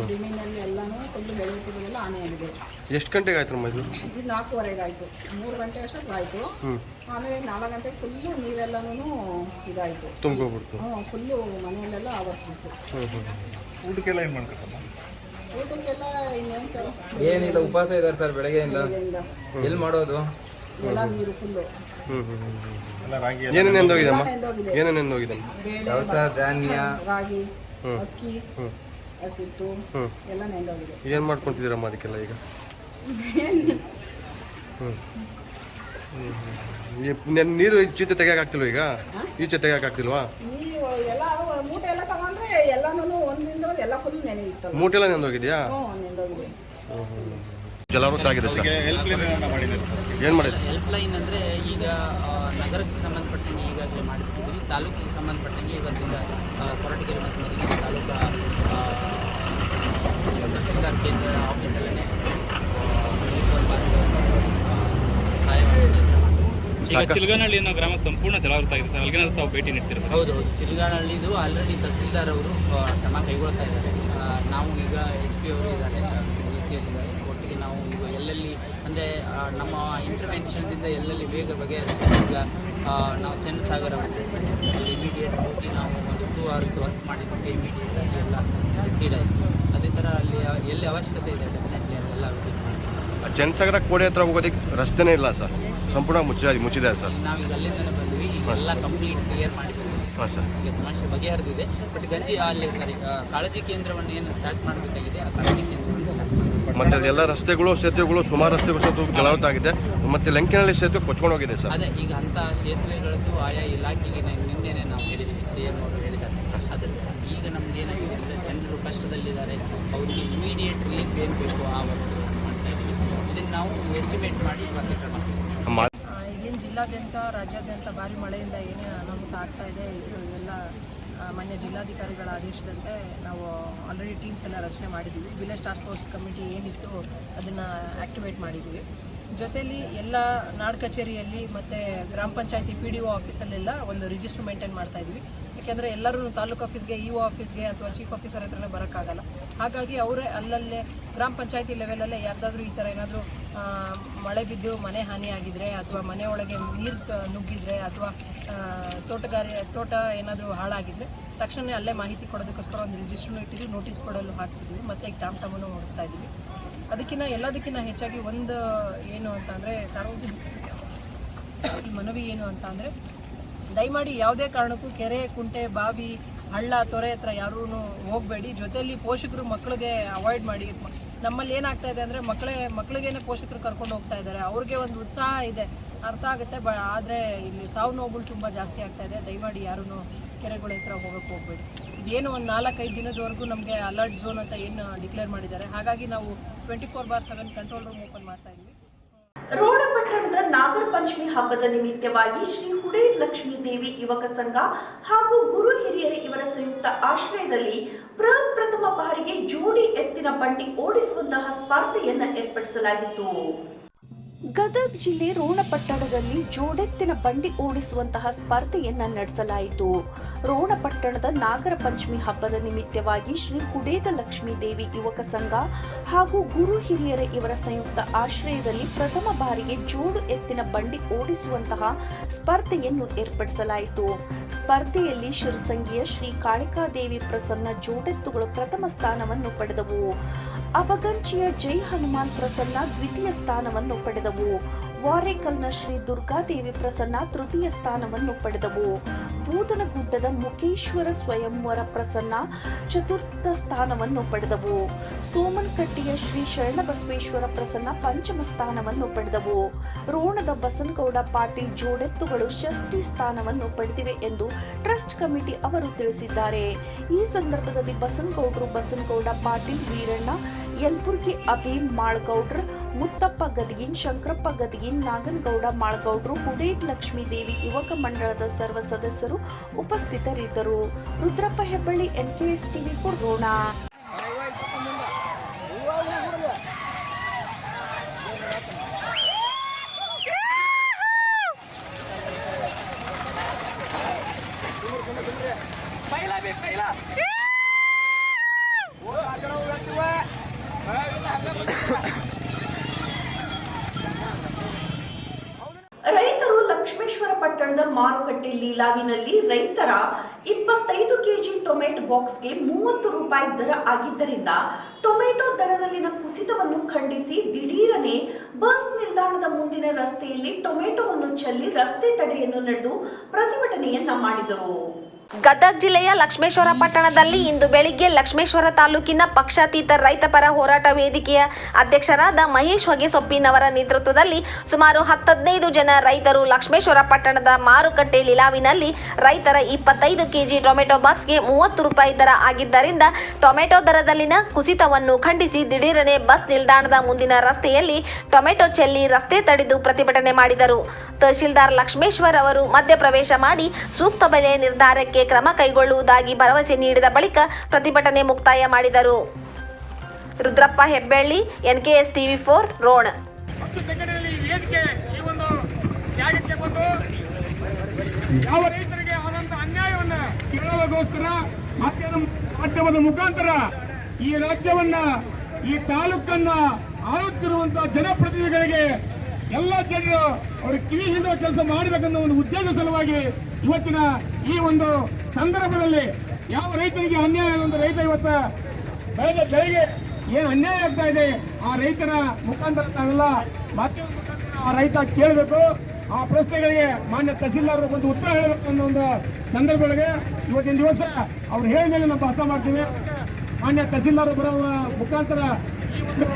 ಜಮೀನಲ್ಲಿ ಎಲ್ಲಾನು ಫುಲ್ ಬೆಳೆಯುತ್ತಿದ್ದೆಲ್ಲ ಹಾನಿಯಾಗಿದೆ. ಎಷ್ಟು ಗಂಟೆಗೆ ಆಯ್ತು ಇದು? ಇದು 4ವರೆಗೆ ಆಯ್ತು. 3 ಗಂಟೆ ಅಷ್ಟೊತ್ತು ಆಯ್ತು. ಆಮೇಲೆ 4 ಗಂಟೆಗೆ ಫುಲ್ಲು ನೀರೆಲ್ಲನೂ ಇದಾಯ್ತು, ತುಂಬ್ಕೊಬಿಡ್ತು. ಫುಲ್ಲು ಮನೆಯಲ್ಲೆಲ್ಲ ಆವರಿಸ್ಬಿಟ್ಟು. ಊಟಕ್ಕೆಲ್ಲ ಏನು ಮಾಡ್ಬೇಕಮ್ಮ? ಊಟಕ್ಕೆಲ್ಲ ಇನ್ನೇನು ಸರ್, ಏನಿಲ್ಲ, ಉಪವಾಸ ಇದ್ದಾರೆ ಸರ್ ಬೆಳಗ್ಗೆಯಿಂದ. ಎಲ್ಲಿ ಮಾಡೋದು? ಎಲ್ಲ ನೀರು ಫುಲ್ಲು. ಏನೇನು ಎಂದೋಗಿದಮ್ಮ? ಏನೇನು ಎಂದೋಗಿದೆ? ದವಸ ಧಾನ್ಯ, ರಾಗಿ, ಅಕ್ಕಿ, ಹಸಿಟ್ಟು ಎಲ್ಲ ನೆಂದೋಗಿದೆ. ಏನು ಮಾಡ್ಕೊಂತಿದ್ದೀರಮ್ಮ ಅದಕ್ಕೆಲ್ಲ ಈಗ? ನೀರು ಈಚೆ ತೆಗಿಯೋಕ್ಕಾಗ್ತಿಲ್ವ ಈಗ? ಈಚೆ ತೆಗಿಯೋಕ್ಕಾಗ್ತಿಲ್ವಾ? ನೀರು ಎಲ್ಲ ಮೂಟೆ ಎಲ್ಲ ತಗೊಂಡ್ರೆ ಎಲ್ಲಾನು ಒಂದಿಂದ ಎಲ್ಲ ಫುಲ್ ನೆನೆಯಿತ್ತು. ಮೂಟೆ ಎಲ್ಲ ನೆಂದೋಗಿದೆಯಾ? ನೆಂದೋಗಿದೆ. ಜಲಾವೃತ ಆಗಿದೆ ಸರ್. ಏನು ಮಾಡಿದ್ರು? ಹೆಲ್ಪ್ ಲೈನ್ ಅಂದರೆ ಈಗ ನಗರಕ್ಕೆ ಸಂಬಂಧಪಟ್ಟಂಗೆ ಈಗಾಗಲೇ ಮಾಡಿರ್ತಿದ್ವಿ. ತಾಲೂಕಿಗೆ ಸಂಬಂಧಪಟ್ಟಂಗೆ ಇವತ್ತಿಂದ ಕೊರಟಗೆರೆ ಮತ್ತು ಮಧುಗಿರಿ ತಾಲೂಕು ತಹಸೀಲ್ದಾರ್ ಕೇಂದ್ರ ಆಫೀಸಲ್ಲೇ ಸಹಾಯ ಮಾಡಿದ್ದಾರೆ. ಈಗ ಚಿಲ್ಗಾನಹಳ್ಳಿ ಅನ್ನೋ ಗ್ರಾಮ ಸಂಪೂರ್ಣ ಜಲಾವೃತ ಆಗಿದೆ ಸರ್. ಅಲ್ಲಿಗೆ ತಾವು ಭೇಟಿ ನೀಡ್ತೀರಾ? ಹೌದು, ಚಿಲ್ಗಾನಹಳ್ಳಿದು ಆಲ್ರೆಡಿ ತಹಸೀಲ್ದಾರ್ ಅವರು ಕ್ರಮ ಕೈಗೊಳ್ತಾ ಇದ್ದಾರೆ. ನಾವು ಈಗ SP ಅವರು ಇದ್ದಾರೆ, DC ಇದ್ದಾರೆ. ಒಟ್ಟಿಗೆ ನಾವು ಈಗ ಎಲ್ಲೆಲ್ಲಿ ಅಂದರೆ ನಮ್ಮ ಇಂಟರ್ವೆನ್ಷನ್ದಿಂದ ಎಲ್ಲೆಲ್ಲಿ ಬೇಗ ಬಗೆಹರಿಸ್ತೀವಿ. ಈಗ ನಾವು ಚನ್ನಸಾಗರ ಅಲ್ಲಿ ಇಮಿಡಿಯೇಟ್ ಹೋಗಿ ನಾವು ಒಂದು 2 hours ವರ್ಕ್ ಮಾಡಿದ್ದಕ್ಕೆ ಇಮಿಡಿಯೇಟಾಗಿ ಎಲ್ಲ ಡಿಸೈಡ್ ಆಯಿತು. ಅದೇ ಥರ ಅಲ್ಲಿ ಎಲ್ಲಿ ಅವಶ್ಯಕತೆ ಇದೆ ಡೆಫಿನೆಟ್ಲಿ ಅಲ್ಲೆಲ್ಲ ವಿಸಿಟ್ ಮಾಡ್ತೀವಿ. ಚನ್ನಸಾಗರ ಕೋಡೆ ಹತ್ರ ಹೋಗೋದಕ್ಕೆ ರಸ್ತೆನೇ ಇಲ್ಲ ಸರ್, ಸಂಪೂರ್ಣ ಮುಚ್ಚಿದೆ ಸರ್. ನಾವೀಗ ಅಲ್ಲಿಂದಲೇ ಬಂದ್ವಿ. ಈಗೆಲ್ಲ ಕಂಪ್ಲೀಟ್ ಕ್ಲಿಯರ್ ಮಾಡಿದ್ದೀವಿ. ಹಾಂ ಸರ್, ಈಗ ಸಮಸ್ಯೆ ಬಗೆಹರಿದಿದೆ. ಬಟ್ ಗಂಜಿ ಅಲ್ಲಿ ಕಾಳಜಿ ಕೇಂದ್ರವನ್ನು ಏನು ಸ್ಟಾರ್ಟ್ ಮಾಡಬೇಕಾಗಿದೆ, ಆ ಕಾಳಜಿ ಕೇಂದ್ರವನ್ನು ಸ್ಟಾರ್ಟ್ ಮಾಡಬೇಕು. ಮತ್ತು ಎಲ್ಲ ರಸ್ತೆಗಳು, ಸೇತುವೆಗಳು, ಸುಮಾರು ರಸ್ತೆಗಳು ಜಲಾವೃತ ಆಗಿದೆ. ಮತ್ತು ಲಂಕಿನಹಳ್ಳಿ ಸೇತುವೆ ಕೊಚ್ಕೊಂಡು ಹೋಗಿದೆ ಸರ್. ಅದೇ ಈಗ ಅಂಥ ಸೇತುವೆಗಳದ್ದು ಆಯಾ ಇಲಾಖೆಗೆ ನಿನ್ನೆನೇ ನಾವು ಹೇಳಿದ್ದೀವಿ, CM ಅವರು ಹೇಳಿದ್ದಾರೆ. ಅದ್ರ ಈಗ ನಮ್ಗೆ ಏನಾಗಿದೆ ಅಂದರೆ ಜನರು ಕಷ್ಟದಲ್ಲಿದ್ದಾರೆ, ಅವರಿಗೆ ಇಮಿಡಿಯೇಟ್ ರಿಲೀಫ್ ಏನು ಬೇಕು ಆ ಒಂದು ಮಾಡ್ತಾ ಇದ್ದೀವಿ. ಇದನ್ನು ನಾವು ಎಸ್ಟಿಮೇಟ್ ಮಾಡಿ ಮತ್ತೆ ಕ್ರಮ. ಈಗಿನ ಜಿಲ್ಲಾದ್ಯಂತ, ರಾಜ್ಯಾದ್ಯಂತ ಭಾರಿ ಮಳೆಯಿಂದ ಏನೇ ಅನಾಹುತ ಆಗ್ತಾ ಇದೆ, ಎಲ್ಲ ಮಾನ್ಯ ಜಿಲ್ಲಾಧಿಕಾರಿಗಳ ಆದೇಶದಂತೆ ನಾವು ಆಲ್ರೆಡಿ ಟೀಮ್ಸ್ ಎಲ್ಲ ರಚನೆ ಮಾಡಿದ್ದೀವಿ. ವಿಲೇಜ್ ಟಾಸ್ಕ್ ಫೋರ್ಸ್ ಕಮಿಟಿ ಏನಿತ್ತು ಅದನ್ನು ಆ್ಯಕ್ಟಿವೇಟ್ ಮಾಡಿದ್ದೀವಿ. ಜೊತೆಲಿ ಎಲ್ಲ ನಾಡ್ ಕಚೇರಿಯಲ್ಲಿ ಮತ್ತು ಗ್ರಾಮ ಪಂಚಾಯತಿ PDO ಆಫೀಸಲ್ಲೆಲ್ಲ ಒಂದು ರಿಜಿಸ್ಟರ್ ಮೇಂಟೈನ್ ಮಾಡ್ತಾ ಇದ್ವಿ. ಯಾಕೆಂದರೆ ಎಲ್ಲರೂ ತಾಲೂಕು ಆಫೀಸ್ಗೆ EO ಆಫೀಸ್ಗೆ ಅಥವಾ ಚೀಫ್ ಆಫೀಸರ್ ಹತ್ರನೇ ಬರೋಕ್ಕಾಗಲ್ಲ. ಹಾಗಾಗಿ ಅವರೇ ಅಲ್ಲಲ್ಲೇ ಗ್ರಾಮ ಪಂಚಾಯತಿ ಲೆವೆಲಲ್ಲೇ ಯಾರ್ದಾದ್ರೂ ಈ ಥರ ಏನಾದರೂ ಮಳೆ ಬಿದ್ದು ಮನೆ ಹಾನಿಯಾಗಿದ್ದರೆ ಅಥವಾ ಮನೆ ಒಳಗೆ ನೀರು ನುಗ್ಗಿದ್ರೆ ಅಥವಾ ತೋಟ ಏನಾದರೂ ಹಾಳಾಗಿದ್ದರೆ ತಕ್ಷಣ ಅಲ್ಲೇ ಮಾಹಿತಿ ಕೊಡೋದಕ್ಕೋಸ್ಕರ ಒಂದು ರಿಜಿಸ್ಟ್ರನ್ನು ಇಟ್ಟಿದ್ವಿ, ನೋಟಿಸ್ ಬೋರ್ಡಲ್ಲೂ ಹಾಕ್ಸಿದ್ವಿ, ಮತ್ತು ಈಗ ಟಾಮನ್ನು ಓಡಿಸ್ತಾ ಇದ್ವಿ. ಎಲ್ಲದಕ್ಕಿಂತ ಹೆಚ್ಚಾಗಿ ಒಂದು ಏನು ಅಂತ ಅಂದರೆ ಸಾರ್ವಜನಿಕ ಮನವಿ ಏನು ಅಂತ ಅಂದರೆ ದಯಮಾಡಿ ಯಾವುದೇ ಕಾರಣಕ್ಕೂ ಕೆರೆ, ಕುಂಟೆ, ಬಾವಿ, ಹಳ್ಳ, ತೊರೆ ಹತ್ರ ಯಾರೂ ಹೋಗಬೇಡಿ. ಜೊತೆಯಲ್ಲಿ ಪೋಷಕರು ಮಕ್ಕಳಿಗೆ ಅವಾಯ್ಡ್ ಮಾಡಿ. ನಮ್ಮಲ್ಲಿ ಏನಾಗ್ತಾ ಇದೆ ಅಂದರೆ ಮಕ್ಕಳಿಗೇನೆ ಪೋಷಕರು ಕರ್ಕೊಂಡು ಹೋಗ್ತಾ ಇದ್ದಾರೆ. ಅವ್ರಿಗೆ ಒಂದು ಉತ್ಸಾಹ ಇದೆ, ಅರ್ಥ ಆಗುತ್ತೆ, ಆದರೆ ಇಲ್ಲಿ ಸಾವು ನೋವುಗಳು ತುಂಬ ಜಾಸ್ತಿ ಆಗ್ತಾ ಇದೆ. ದಯಮಾಡಿ ಯಾರೂ ಕೆರೆಗಳ ಹತ್ರ ಹೋಗೋಕ್ಕೆ ಹೋಗಬೇಡಿ. ಇದೇನು ಒಂದು 4-5 ದಿನದವರೆಗೂ ನಮಗೆ ಅಲರ್ಟ್ ಝೋನ್ ಅಂತ ಏನು ಡಿಕ್ಲೇರ್ ಮಾಡಿದ್ದಾರೆ. ಹಾಗಾಗಿ ನಾವು 24/7 ಕಂಟ್ರೋಲ್ ರೂಮ್ ಓಪನ್ ಮಾಡ್ತಾ ಇದ್ದೀವಿ. ರೋಣ ಪಟ್ಟಣದ ನಾಗರ ಪಂಚಮಿ ಹಬ್ಬದ ನಿಮಿತ್ತವಾಗಿ ಶ್ರೀ ಹುಡೇ ಲಕ್ಷ್ಮೀ ದೇವಿ ಯುವಕ ಸಂಘ ಹಾಗೂ ಗುರು ಹಿರಿಯರ ಇವರ ಸಂಯುಕ್ತ ಆಶ್ರಯದಲ್ಲಿ ಪ್ರಪ್ರಥಮ ಬಾರಿಗೆ ಜೋಡಿ ಎತ್ತಿನ ಬಂಡಿ ಓಡಿಸುವಂತಹ ಸ್ಪರ್ಧೆಯನ್ನು ಏರ್ಪಡಿಸಲಾಗಿತ್ತು. ಗದಗ ಜಿಲ್ಲೆ ರೋಣ ಪಟ್ಟಣದಲ್ಲಿ ಜೋಡೆತ್ತಿನ ಬಂಡಿ ಓಡಿಸುವಂತಹ ಸ್ಪರ್ಧೆಯನ್ನ ನಡೆಸಲಾಯಿತು. ರೋಣ ಪಟ್ಟಣದ ನಾಗರ ಪಂಚಮಿ ಹಬ್ಬದ ನಿಮಿತ್ತವಾಗಿ ಶ್ರೀ ಹುಡೇದ ಲಕ್ಷ್ಮೀ ದೇವಿ ಯುವಕ ಸಂಘ ಹಾಗೂ ಗುರು ಹಿರಿಯರ ಇವರ ಸಂಯುಕ್ತ ಆಶ್ರಯದಲ್ಲಿ ಪ್ರಥಮ ಬಾರಿಗೆ ಜೋಡು ಎತ್ತಿನ ಬಂಡಿ ಓಡಿಸುವಂತಹ ಸ್ಪರ್ಧೆಯನ್ನು ಏರ್ಪಡಿಸಲಾಯಿತು. ಸ್ಪರ್ಧೆಯಲ್ಲಿ ಶಿರಸಂಗಿಯ ಶ್ರೀ ಕಾಳಿಕಾದೇವಿ ಪ್ರಸನ್ನ ಜೋಡೆತ್ತುಗಳು ಪ್ರಥಮ ಸ್ಥಾನವನ್ನು ಪಡೆದವು. ಅಬಗಂಚಿಯ ಜೈ ಹನುಮಾನ್ ಪ್ರಸನ್ನ ದ್ವಿತೀಯ ಸ್ಥಾನವನ್ನು ಪಡೆದವು. ವಾರೇಕಲ್ನ ಶ್ರೀ ದುರ್ಗಾದೇವಿ ಪ್ರಸನ್ನ ತೃತೀಯ ಸ್ಥಾನವನ್ನು ಪಡೆದವು. ಬೂದನಗುಡ್ಡದ ಮುಖೇಶ್ವರ ಸ್ವಯಂವರ ಪ್ರಸನ್ನ ಚತುರ್ಥ ಸ್ಥಾನವನ್ನು ಪಡೆದವು. ಸೋಮನಕಟ್ಟಿಯ ಶ್ರೀ ಶರಣಬಸವೇಶ್ವರ ಪ್ರಸನ್ನ ಪಂಚಮ ಸ್ಥಾನವನ್ನು ಪಡೆದವು. ರೋಣದ ಬಸನಗೌಡ ಪಾಟೀಲ್ ಜೋಡೆತ್ತುಗಳು ಷಷ್ಠಿ ಸ್ಥಾನವನ್ನು ಪಡೆದಿವೆ ಎಂದು ಟ್ರಸ್ಟ್ ಕಮಿಟಿ ಅವರು ತಿಳಿಸಿದ್ದಾರೆ. ಈ ಸಂದರ್ಭದಲ್ಲಿ ಬಸನಗೌಡ ಪಾಟೀಲ್, ವೀರಣ್ಣ ಯಲ್ಬುರ್ಗಿ, ಅಭೀಮ್ ಮಾಳ್ಗೌಡ್ರ, ಮುತ್ತಪ್ಪ ಗದಗಿನ್, ಶಂಕರಪ್ಪ ಗದಗಿನ್, ನಾಗನಗೌಡ ಮಾಳ್ಗೌಡ್ರು, ಹುಡೇದ್ ಲಕ್ಷ್ಮೀ ದೇವಿ ಯುವಕ ಮಂಡಳದ ಸರ್ವ ಸದಸ್ಯರು ಉಪಸ್ಥಿತರಿದ್ದರು. Rudrappa Hebballi, NKS TV4 Ron. ರೈತರು ಲಕ್ಷ್ಮೇಶ್ವರ ಪಟ್ಟಣದ ಮಾರುಕಟ್ಟೆ ಲೀಲಾವಿನಲ್ಲಿ ರೈತರ 25 ಕೆಜಿ ಟೊಮೆಟೊ ಬಾಕ್ಸ್ಗೆ 30 ರೂಪಾಯಿ ದರ ಆಗಿದ್ದರಿಂದ ಟೊಮೆಟೊ ದರದಲ್ಲಿನ ಕುಸಿತವನ್ನು ಖಂಡಿಸಿ ದಿಢೀರನೆ ಬಸ್ ನಿಲ್ದಾಣದ ಮುಂದಿನ ರಸ್ತೆಯಲ್ಲಿ ಟೊಮೆಟೊವನ್ನು ಚೆಲ್ಲಿ ರಸ್ತೆ ತಡೆಯನ್ನು ನಡೆದು ಪ್ರತಿಭಟನೆಯನ್ನ ಮಾಡಿದರು. ಗದಗ ಜಿಲ್ಲೆಯ ಲಕ್ಷ್ಮೇಶ್ವರ ಪಟ್ಟಣದಲ್ಲಿ ಇಂದು ಬೆಳಿಗ್ಗೆ ಲಕ್ಷ್ಮೇಶ್ವರ ತಾಲೂಕಿನ ಪಕ್ಷಾತೀತ ರೈತ ಪರ ಹೋರಾಟ ವೇದಿಕೆಯ ಅಧ್ಯಕ್ಷರಾದ ಮಹೇಶ್ ಹೊಗೆಸೊಪ್ಪಿನವರ ನೇತೃತ್ವದಲ್ಲಿ ಸುಮಾರು 10-15 ಜನ ರೈತರು ಲಕ್ಷ್ಮೇಶ್ವರ ಪಟ್ಟಣದ ಮಾರುಕಟ್ಟೆ ಲೀಲಾವಿನಲ್ಲಿ ರೈತರ 25 ಕೆಜಿ ಟೊಮೆಟೊ ಬಾಕ್ಸ್ಗೆ 30 ರೂಪಾಯಿ ದರ ಆಗಿದ್ದರಿಂದ ಟೊಮೆಟೊ ದರದಲ್ಲಿನ ಕುಸಿತವನ್ನು ಖಂಡಿಸಿ ದಿಢೀರನೆ ಬಸ್ ನಿಲ್ದಾಣದ ಮುಂದಿನ ರಸ್ತೆಯಲ್ಲಿ ಟೊಮೆಟೊ ಚೆಲ್ಲಿ ರಸ್ತೆ ತಡೆದು ಪ್ರತಿಭಟನೆ ಮಾಡಿದರು. ತಹಶೀಲ್ದಾರ್ ಲಕ್ಷ್ಮೇಶ್ವರ್ ಅವರು ಮಧ್ಯಪ್ರವೇಶ ಮಾಡಿ ಸೂಕ್ತ ಬೆಲೆ ನಿರ್ಧಾರಕ್ಕೆ ಕ್ರಮ ಕೈಗೊಳ್ಳುವುದಾಗಿ ಭರವಸೆ ನೀಡಿದ ಬಳಿಕ ಪ್ರತಿಭಟನೆ ಮುಕ್ತಾಯ ಮಾಡಿದರು. Rudrappa Hebballi, NKS TV4 Ron. ಯಾವ ರೈತರಿಗೆ ಆದಂತ ಅನ್ಯಾಯವನ್ನ ಕೇಳುವುದಕ್ಕೋಸ್ಕರ ಮಾಧ್ಯಮದ ಮುಖಾಂತರ ಈ ರಾಜ್ಯವನ್ನ, ಈ ತಾಲೂಕನ್ನ ಆಳುತ್ತಿರುವಂತಹ ಜನಪ್ರತಿನಿಧಿಗಳಿಗೆ ಎಲ್ಲ ಜನರು ಅವರ ಕಿವಿ ಹಿಂಡುವ ಕೆಲಸ ಮಾಡಬೇಕನ್ನೋ ಒಂದು ಉದ್ದೇಶ ಸಲುವಾಗಿ ಇವತ್ತಿನ ಈ ಒಂದು ಸಂದರ್ಭದಲ್ಲಿ ಯಾವ ರೈತರಿಗೆ ಅನ್ಯಾಯ ಒಂದು ರೈತ ಇವತ್ತ ಬೆಳಗ್ಗೆ ಏನು ಅನ್ಯಾಯ ಆಗ್ತಾ ಇದೆ ಆ ರೈತರ ಮುಖಾಂತರ ನಾವೆಲ್ಲ ಮಾಧ್ಯಮ ಮುಖಾಂತರ ಆ ರೈತ ಕೇಳಬೇಕು. ಆ ಪ್ರಶ್ನೆಗಳಿಗೆ ಮಾನ್ಯ ತಹಸೀಲ್ದಾರ್ ಒಂದು ಉತ್ತರ ಹೇಳಬೇಕು ಅನ್ನೋ ಒಂದು ಸಂದರ್ಭದೊಳಗೆ ಇವತ್ತಿನ ದಿವಸ ಅವ್ರು ಹೇಳಿದ ಮೇಲೆ ನಾವು ಅರ್ಥ ಮಾಡ್ತೀವಿ. ಮಾನ್ಯ ತಹಸೀಲ್ದಾರ್ ಬರೋ ಮುಖಾಂತರ ಈ ಒಂದು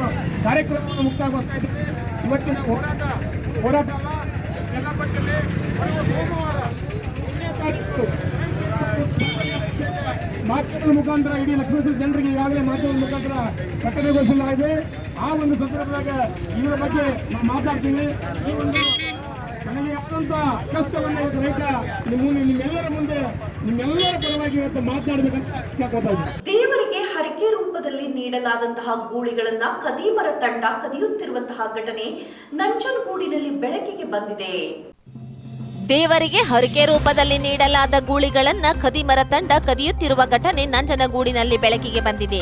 ಕಾರ್ಯಕ್ರಮವನ್ನು ಮುಕ್ತಾಯಗೊಳಿಸ್ತಾ ಇದ್ದೀವಿ. ಇವತ್ತಿನ ಹೋರಾಟ ಅಲ್ಲ, ಎಲ್ಲ ಪಟ್ಟಲ್ಲಿ ಸೋಮವಾರ 1ನೇ ತಾರೀಕು ಮಾಧ್ಯಮದ ಮುಖಾಂತರ ಇಡೀ ಲಕ್ಷ್ಮೇಶ್ವರ ಜನರಿಗೆ ಈಗಾಗಲೇ ಮಾಧ್ಯಮದ ಮುಖಾಂತರ ಪ್ರಕಟಣೆಗೊಳಿಸಲಾಗಿದೆ. ಆ ಒಂದು ಸಂದರ್ಭದಾಗ ಇವರ ಬಗ್ಗೆ ನಾವು ಮಾತಾಡ್ತೀವಿ. ಈ ಒಂದು ನನಗೆ ಆದಂತ ಕಷ್ಟವನ್ನು ರೈತ ನಿಮ್ಮೆಲ್ಲರ ಮುಂದೆ ನಿಮ್ಮೆಲ್ಲರ ಪರವಾಗಿ ಇವತ್ತು ಮಾತನಾಡಬೇಕಂತ ಕೇಳ್ಕೊತಾ ಇದ್ದೀನಿ. ದೇವರಿಗೆ ಹರಕೆ ರೂಪದಲ್ಲಿ ನೀಡಲಾದಂತಹ ಗೂಳಿಗಳನ್ನ ಖದೀಮರ ತಂಡ ಕದಿಯುತ್ತಿರುವಂತಹ ಘಟನೆ ನಂಜನಗೂಡಿನಲ್ಲಿ ಬೆಳಕಿಗೆ ಬಂದಿದೆ. ದೇವರಿಗೆ ಹರಕೆ ರೂಪದಲ್ಲಿ ನೀಡಲಾದ ಗೂಳಿಗಳನ್ನ ಖದೀಮರ ತಂಡ ಕದಿಯುತ್ತಿರುವ ಘಟನೆ ನಂಜನಗೂಡಿನಲ್ಲಿ ಬೆಳಕಿಗೆ ಬಂದಿದೆ.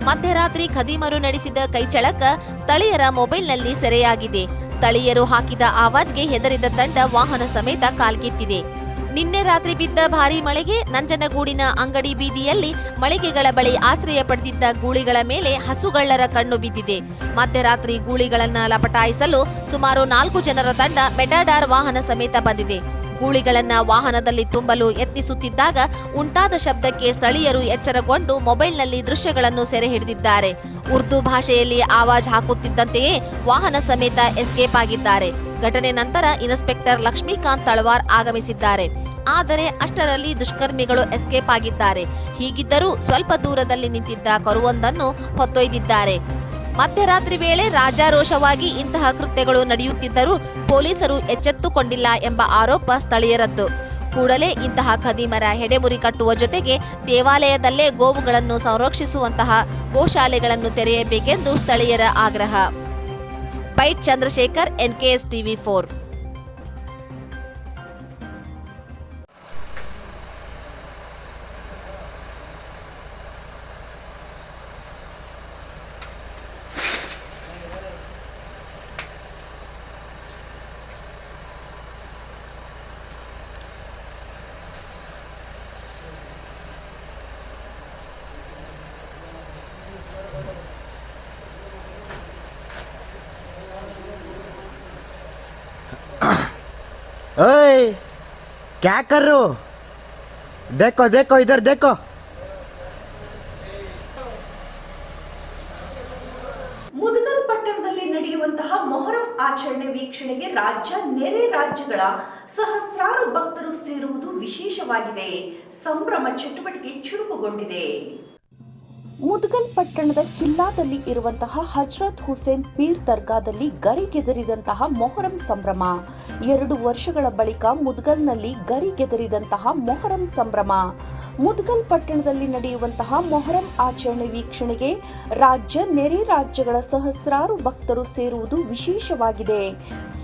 ಮಧ್ಯರಾತ್ರಿ ಖದೀಮರು ನಡೆಸಿದ ಕೈಚಳಕ ಸ್ಥಳೀಯರ ಮೊಬೈಲ್ನಲ್ಲಿ ಸೆರೆಯಾಗಿದೆ. ಸ್ಥಳೀಯರು ಹಾಕಿದ ಆವಾಜ್ಗೆ ಹೆದರಿದ ತಂಡ ವಾಹನ ಸಮೇತ ಕಾಲ್ಕಿತ್ತಿದೆ. ನಿನ್ನೆ ರಾತ್ರಿ ಬಿದ್ದ ಭಾರೀ ಮಳೆಗೆ ನಂಜನಗೂಡಿನ ಅಂಗಡಿ ಬೀದಿಯಲ್ಲಿ ಮಳಿಗೆಗಳ ಬಳಿ ಆಶ್ರಯ ಪಡೆದಿದ್ದ ಗೂಳಿಗಳ ಮೇಲೆ ಹಸುಗಳ್ಳರ ಕಣ್ಣು ಬಿದ್ದಿದೆ. ಮಧ್ಯರಾತ್ರಿ ಗೂಳಿಗಳನ್ನ ಲಪಟಾಯಿಸಲು ಸುಮಾರು 4 ಜನರ ತಂಡ ಮೆಟಾಡಾರ್ ವಾಹನ ಸಮೇತ ಬಂದಿದೆ. ಗೂಳಿಗಳನ್ನ ವಾಹನದಲ್ಲಿ ತುಂಬಲು ಯತ್ನಿಸುತ್ತಿದ್ದಾಗ ಉಂಟಾದ ಶಬ್ದಕ್ಕೆ ಸ್ಥಳೀಯರು ಎಚ್ಚರಗೊಂಡು ಮೊಬೈಲ್ನಲ್ಲಿ ದೃಶ್ಯಗಳನ್ನು ಸೆರೆ ಹಿಡಿದಿದ್ದಾರೆ. ಉರ್ದು ಭಾಷೆಯಲ್ಲಿ ಆವಾಜ್ ಹಾಕುತ್ತಿದ್ದಂತೆಯೇ ವಾಹನ ಸಮೇತ ಎಸ್ಕೇಪ್ ಆಗಿದ್ದಾರೆ. ಘಟನೆ ನಂತರ ಇನ್ಸ್ಪೆಕ್ಟರ್ ಲಕ್ಷ್ಮೀಕಾಂತ್ ತಳವಾರ್ ಆಗಮಿಸಿದ್ದಾರೆ. ಆದರೆ ಅಷ್ಟರಲ್ಲಿ ದುಷ್ಕರ್ಮಿಗಳು ಎಸ್ಕೇಪ್ ಆಗಿದ್ದಾರೆ. ಹೀಗಿದ್ದರೂ ಸ್ವಲ್ಪ ದೂರದಲ್ಲಿ ನಿಂತಿದ್ದ ಕರುವೊಂದನ್ನು ಹೊತ್ತೊಯ್ದಿದ್ದಾರೆ. ಮಧ್ಯರಾತ್ರಿ ವೇಳೆ ರಾಜಾರೋಷವಾಗಿ ಇಂತಹ ಕೃತ್ಯಗಳು ನಡೆಯುತ್ತಿದ್ದರೂ ಪೊಲೀಸರು ಎಚ್ಚೆತ್ತುಕೊಂಡಿಲ್ಲ ಎಂಬ ಆರೋಪ ಸ್ಥಳೀಯರದ್ದು. ಕೂಡಲೇ ಇಂತಹ ಖದೀಮರ ಹೆಡೆಮುರಿ ಕಟ್ಟುವ ಜೊತೆಗೆ ದೇವಾಲಯದಲ್ಲೇ ಗೋವುಗಳನ್ನು ಸಂರಕ್ಷಿಸುವಂತಹ ಗೋಶಾಲೆಗಳನ್ನು ತೆರೆಯಬೇಕೆಂದು ಸ್ಥಳೀಯರ ಆಗ್ರಹ. Byte Chandrashekhar, NKS TV4. ओए क्या कर रहे हो? देखो देखो इधर देखो. ಮುದಗಲ್ ಪಟ್ಟಣದಲ್ಲಿ ನಡೆಯುವಂತಹ ಮೊಹರಂ ಆಚರಣೆ ವೀಕ್ಷಣೆಗೆ ರಾಜ್ಯ ನೆರೆ ರಾಜ್ಯಗಳ ಸಹಸ್ರಾರು ಭಕ್ತರು ಸೇರುವುದು ವಿಶೇಷವಾಗಿದೆ. ಸಂಭ್ರಮ ಚಟುವಟಿಕೆ ಚುರುಕುಗೊಂಡಿದೆ. ಮುದಗಲ್ ಪಟ್ಟಣದ ಕಿಲ್ಲಾದಲ್ಲಿ ಇರುವಂತಹ ಹಜ್ರತ್ ಹುಸೇನ್ ಪೀರ್ ದರ್ಗಾದಲ್ಲಿ ಗರಿಗೆದರಿದಂತಹ ಮೊಹರಂ ಸಂಭ್ರಮ. 2 ವರ್ಷಗಳ ಬಳಿಕ ಮುದಗಲ್ನಲ್ಲಿ ಗರಿಗೆದರಿದಂತಹ ಮೊಹರಂ ಸಂಭ್ರಮ. ಮುದಗಲ್ ಪಟ್ಟಣದಲ್ಲಿ ನಡೆಯುವಂತಹ ಮೊಹರಂ ಆಚರಣೆ ವೀಕ್ಷಣೆಗೆ ರಾಜ್ಯ ನೆರೆ ರಾಜ್ಯಗಳ ಸಹಸ್ರಾರು ಭಕ್ತರು ಸೇರುವುದು ವಿಶೇಷವಾಗಿದೆ.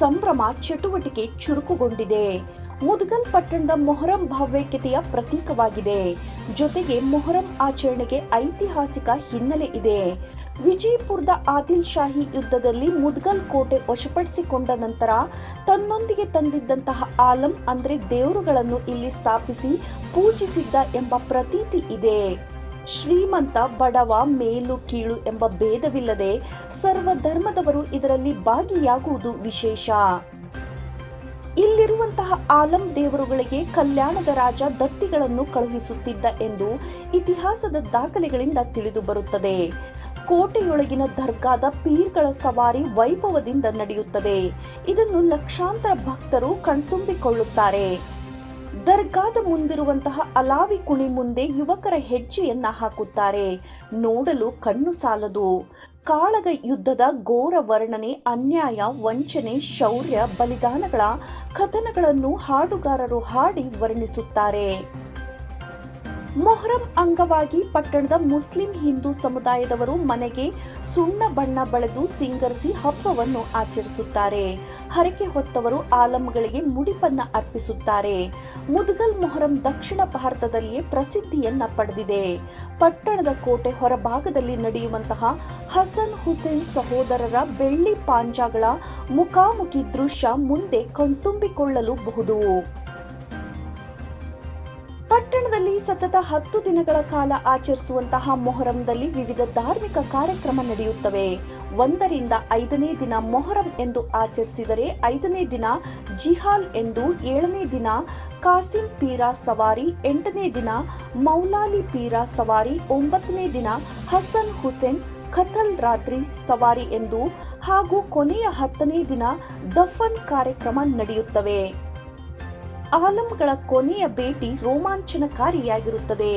ಸಂಭ್ರಮ ಚಟುವಟಿಕೆ ಚುರುಕುಗೊಂಡಿದೆ. ಮುದಗಲ್ ಪಟ್ಟಣದ ಮೊಹರಂ ಭಾವೈಕ್ಯತೆಯ ಪ್ರತೀಕವಾಗಿದೆ. ಜೊತೆಗೆ ಮೊಹರಂ ಆಚರಣೆಗೆ ಐತಿಹಾಸಿಕ ಹಿನ್ನೆಲೆ ಇದೆ. ವಿಜಯಪುರದ ಆದಿಲ್ ಶಾಹಿ ಯುದ್ಧದಲ್ಲಿ ಮುದಗಲ್ ಕೋಟೆ ವಶಪಡಿಸಿಕೊಂಡ ನಂತರ ತನ್ನೊಂದಿಗೆ ತಂದಿದ್ದಂತಹ ಆಲಂ ಅಂದ್ರೆ ದೇವರುಗಳನ್ನು ಇಲ್ಲಿ ಸ್ಥಾಪಿಸಿ ಪೂಜಿಸಿದ್ದ ಎಂಬ ಪ್ರತೀತಿ ಇದೆ. ಶ್ರೀಮಂತ ಬಡವ ಮೇಲು ಕೀಳು ಎಂಬ ಭೇದವಿಲ್ಲದೆ ಸರ್ವ ಧರ್ಮದವರು ಇದರಲ್ಲಿ ಭಾಗಿಯಾಗುವುದು ವಿಶೇಷ. ಇಲ್ಲಿರುವಂತಹ ಆಲಂ ದೇವರುಗಳಿಗೆ ಕಲ್ಯಾಣದ ರಾಜ ದತ್ತಿಗಳನ್ನು ಕಳುಹಿಸುತ್ತಿದ್ದ ಎಂದು ಇತಿಹಾಸದ ದಾಖಲೆಗಳಿಂದ ತಿಳಿದು ಬರುತ್ತದೆ. ಕೋಟೆಯೊಳಗಿನ ದರ್ಗಾದ ಪೀರ್ಗಳ ಸವಾರಿ ವೈಭವದಿಂದ ನಡೆಯುತ್ತದೆ. ಇದನ್ನು ಲಕ್ಷಾಂತರ ಭಕ್ತರು ಕಣ್ತುಂಬಿಕೊಳ್ಳುತ್ತಾರೆ. ದರ್ಗಾದ ಮುಂದಿರುವಂತಹ ಅಲಾವಿ ಕುಣಿ ಮುಂದೆ ಯುವಕರ ಹೆಜ್ಜೆಯನ್ನ ಹಾಕುತ್ತಾರೆ. ನೋಡಲು ಕಣ್ಣು ಸಾಲದು. ಕಾಳಗ ಯುದ್ಧದ ಘೋರ ವರ್ಣನೆ, ಅನ್ಯಾಯ, ವಂಚನೆ, ಶೌರ್ಯ, ಬಲಿದಾನಗಳ ಕಥನಗಳನ್ನು ಹಾಡುಗಾರರು ಹಾಡಿ ವರ್ಣಿಸುತ್ತಾರೆ. ಮೊಹರಂ ಅಂಗವಾಗಿ ಪಟ್ಟಣದ ಮುಸ್ಲಿಂ ಹಿಂದೂ ಸಮುದಾಯದವರು ಮನೆಗೆ ಸುಣ್ಣ ಬಣ್ಣ ಬಳೆದು ಸಿಂಗರಿಸಿ ಹಬ್ಬವನ್ನು ಆಚರಿಸುತ್ತಾರೆ. ಹರಕೆ ಹೊತ್ತವರು ಆಲಂಗಳಿಗೆ ಮುಡಿಪನ್ನ ಅರ್ಪಿಸುತ್ತಾರೆ. ಮುದಗಲ್ ಮೊಹರಂ ದಕ್ಷಿಣ ಭಾರತದಲ್ಲಿಯೇ ಪ್ರಸಿದ್ಧಿಯನ್ನ ಪಡೆದಿದೆ. ಪಟ್ಟಣದ ಕೋಟೆ ಹೊರಭಾಗದಲ್ಲಿ ನಡೆಯುವಂತಹ ಹಸನ್ ಹುಸೇನ್ ಸಹೋದರರ ಬೆಳ್ಳಿ ಪಾಂಜಾಗಳ ಮುಖಾಮುಖಿ ದೃಶ್ಯ ಮುಂದೆ ಕಣ್ತುಂಬಿಕೊಳ್ಳಲು ಬಹುದು. ಪಟ್ಟಣದಲ್ಲಿ ಸತತ 10 ದಿನಗಳ ಕಾಲ ಆಚರಿಸುವಂತಹ ಮೊಹರಂದಲ್ಲಿ ವಿವಿಧ ಧಾರ್ಮಿಕ ಕಾರ್ಯಕ್ರಮ ನಡೆಯುತ್ತವೆ. 1ರಿಂದ 5ನೇ ದಿನ ಮೊಹರಂ ಎಂದು ಆಚರಿಸಿದರೆ 5ನೇ ದಿನ ಜಿಹಾಲ್ ಎಂದು, 7ನೇ ದಿನ ಕಾಸಿಂ ಪೀರ ಸವಾರಿ, 8ನೇ ದಿನ ಮೌಲಾಲಿ ಪೀರ ಸವಾರಿ, 9ನೇ ದಿನ ಹಸನ್ ಹುಸೇನ್ ಕಥಲ್ ರಾತ್ರಿ ಸವಾರಿ ಎಂದು ಹಾಗೂ ಕೊನೆಯ 10ನೇ ದಿನ ದಫನ್ ಕಾರ್ಯಕ್ರಮ ನಡೆಯುತ್ತವೆ. ಆಲಂಗಳ ಕೊನೆಯ ಭೇಟಿ ರೋಮಾಂಚನಕಾರಿಯಾಗಿರುತ್ತದೆ.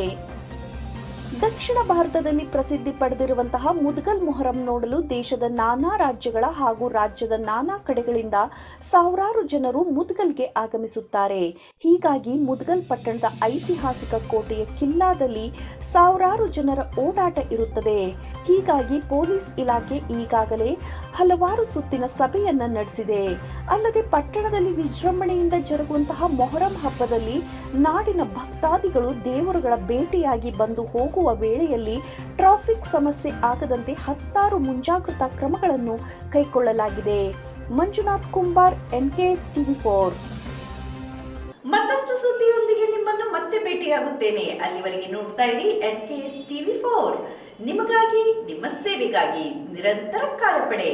ದಕ್ಷಿಣ ಭಾರತದಲ್ಲಿ ಪ್ರಸಿದ್ಧಿ ಪಡೆದಿರುವಂತಹ ಮುದ್ಗಲ್ ಮೊಹರಂ ನೋಡಲು ದೇಶದ ನಾನಾ ರಾಜ್ಯಗಳ ಹಾಗೂ ರಾಜ್ಯದ ನಾನಾ ಕಡೆಗಳಿಂದ ಸಾವಿರಾರು ಜನರು ಮುದ್ಗಲ್ಗೆ ಆಗಮಿಸುತ್ತಾರೆ. ಹೀಗಾಗಿ ಮುದ್ಗಲ್ ಪಟ್ಟಣದ ಐತಿಹಾಸಿಕ ಕೋಟೆಯ ಕಿಲ್ಲಾದಲ್ಲಿ ಸಾವಿರಾರು ಜನರ ಓಡಾಟ ಇರುತ್ತದೆ. ಹೀಗಾಗಿ ಪೊಲೀಸ್ ಇಲಾಖೆ ಈಗಾಗಲೇ ಹಲವಾರು ಸುತ್ತಿನ ಸಭೆಯನ್ನ ನಡೆಸಿದೆ. ಅಲ್ಲದೆ ಪಟ್ಟಣದಲ್ಲಿ ವಿಜೃಂಭಣೆಯಿಂದ ಜರುಗುವಂತಹ ಮೊಹರಂ ಹಬ್ಬದಲ್ಲಿ ನಾಡಿನ ಭಕ್ತಾದಿಗಳು ದೇವರುಗಳ ಭೇಟಿಯಾಗಿ ಬಂದು ಹೋಗುವ ವೇಳೆಯಲ್ಲಿ ಟ್ರಾಫಿಕ್ ಸಮಸ್ಯೆ ಆಗದಂತೆ 10 ಮುಂಜಾಗ್ರತಾ ಕ್ರಮಗಳನ್ನು ಕೈಗೊಳ್ಳಲಾಗಿದೆ. Manjunath Kumbar, NKS TV4. ಮತ್ತಷ್ಟು ಸುದ್ದಿಯೊಂದಿಗೆ ನಿಮ್ಮನ್ನು ಮತ್ತೆ ಭೇಟಿಯಾಗುತ್ತೇನೆ. ಅಲ್ಲಿವರೆಗೆ ನೋಡ್ತಾ ಇರಿ NKS TV4. ನಿಮಗಾಗಿ, ನಿಮ್ಮ ಸೇವೆಗಾಗಿ ನಿರಂತರ ಕಾರ್ಯಪಡೆ.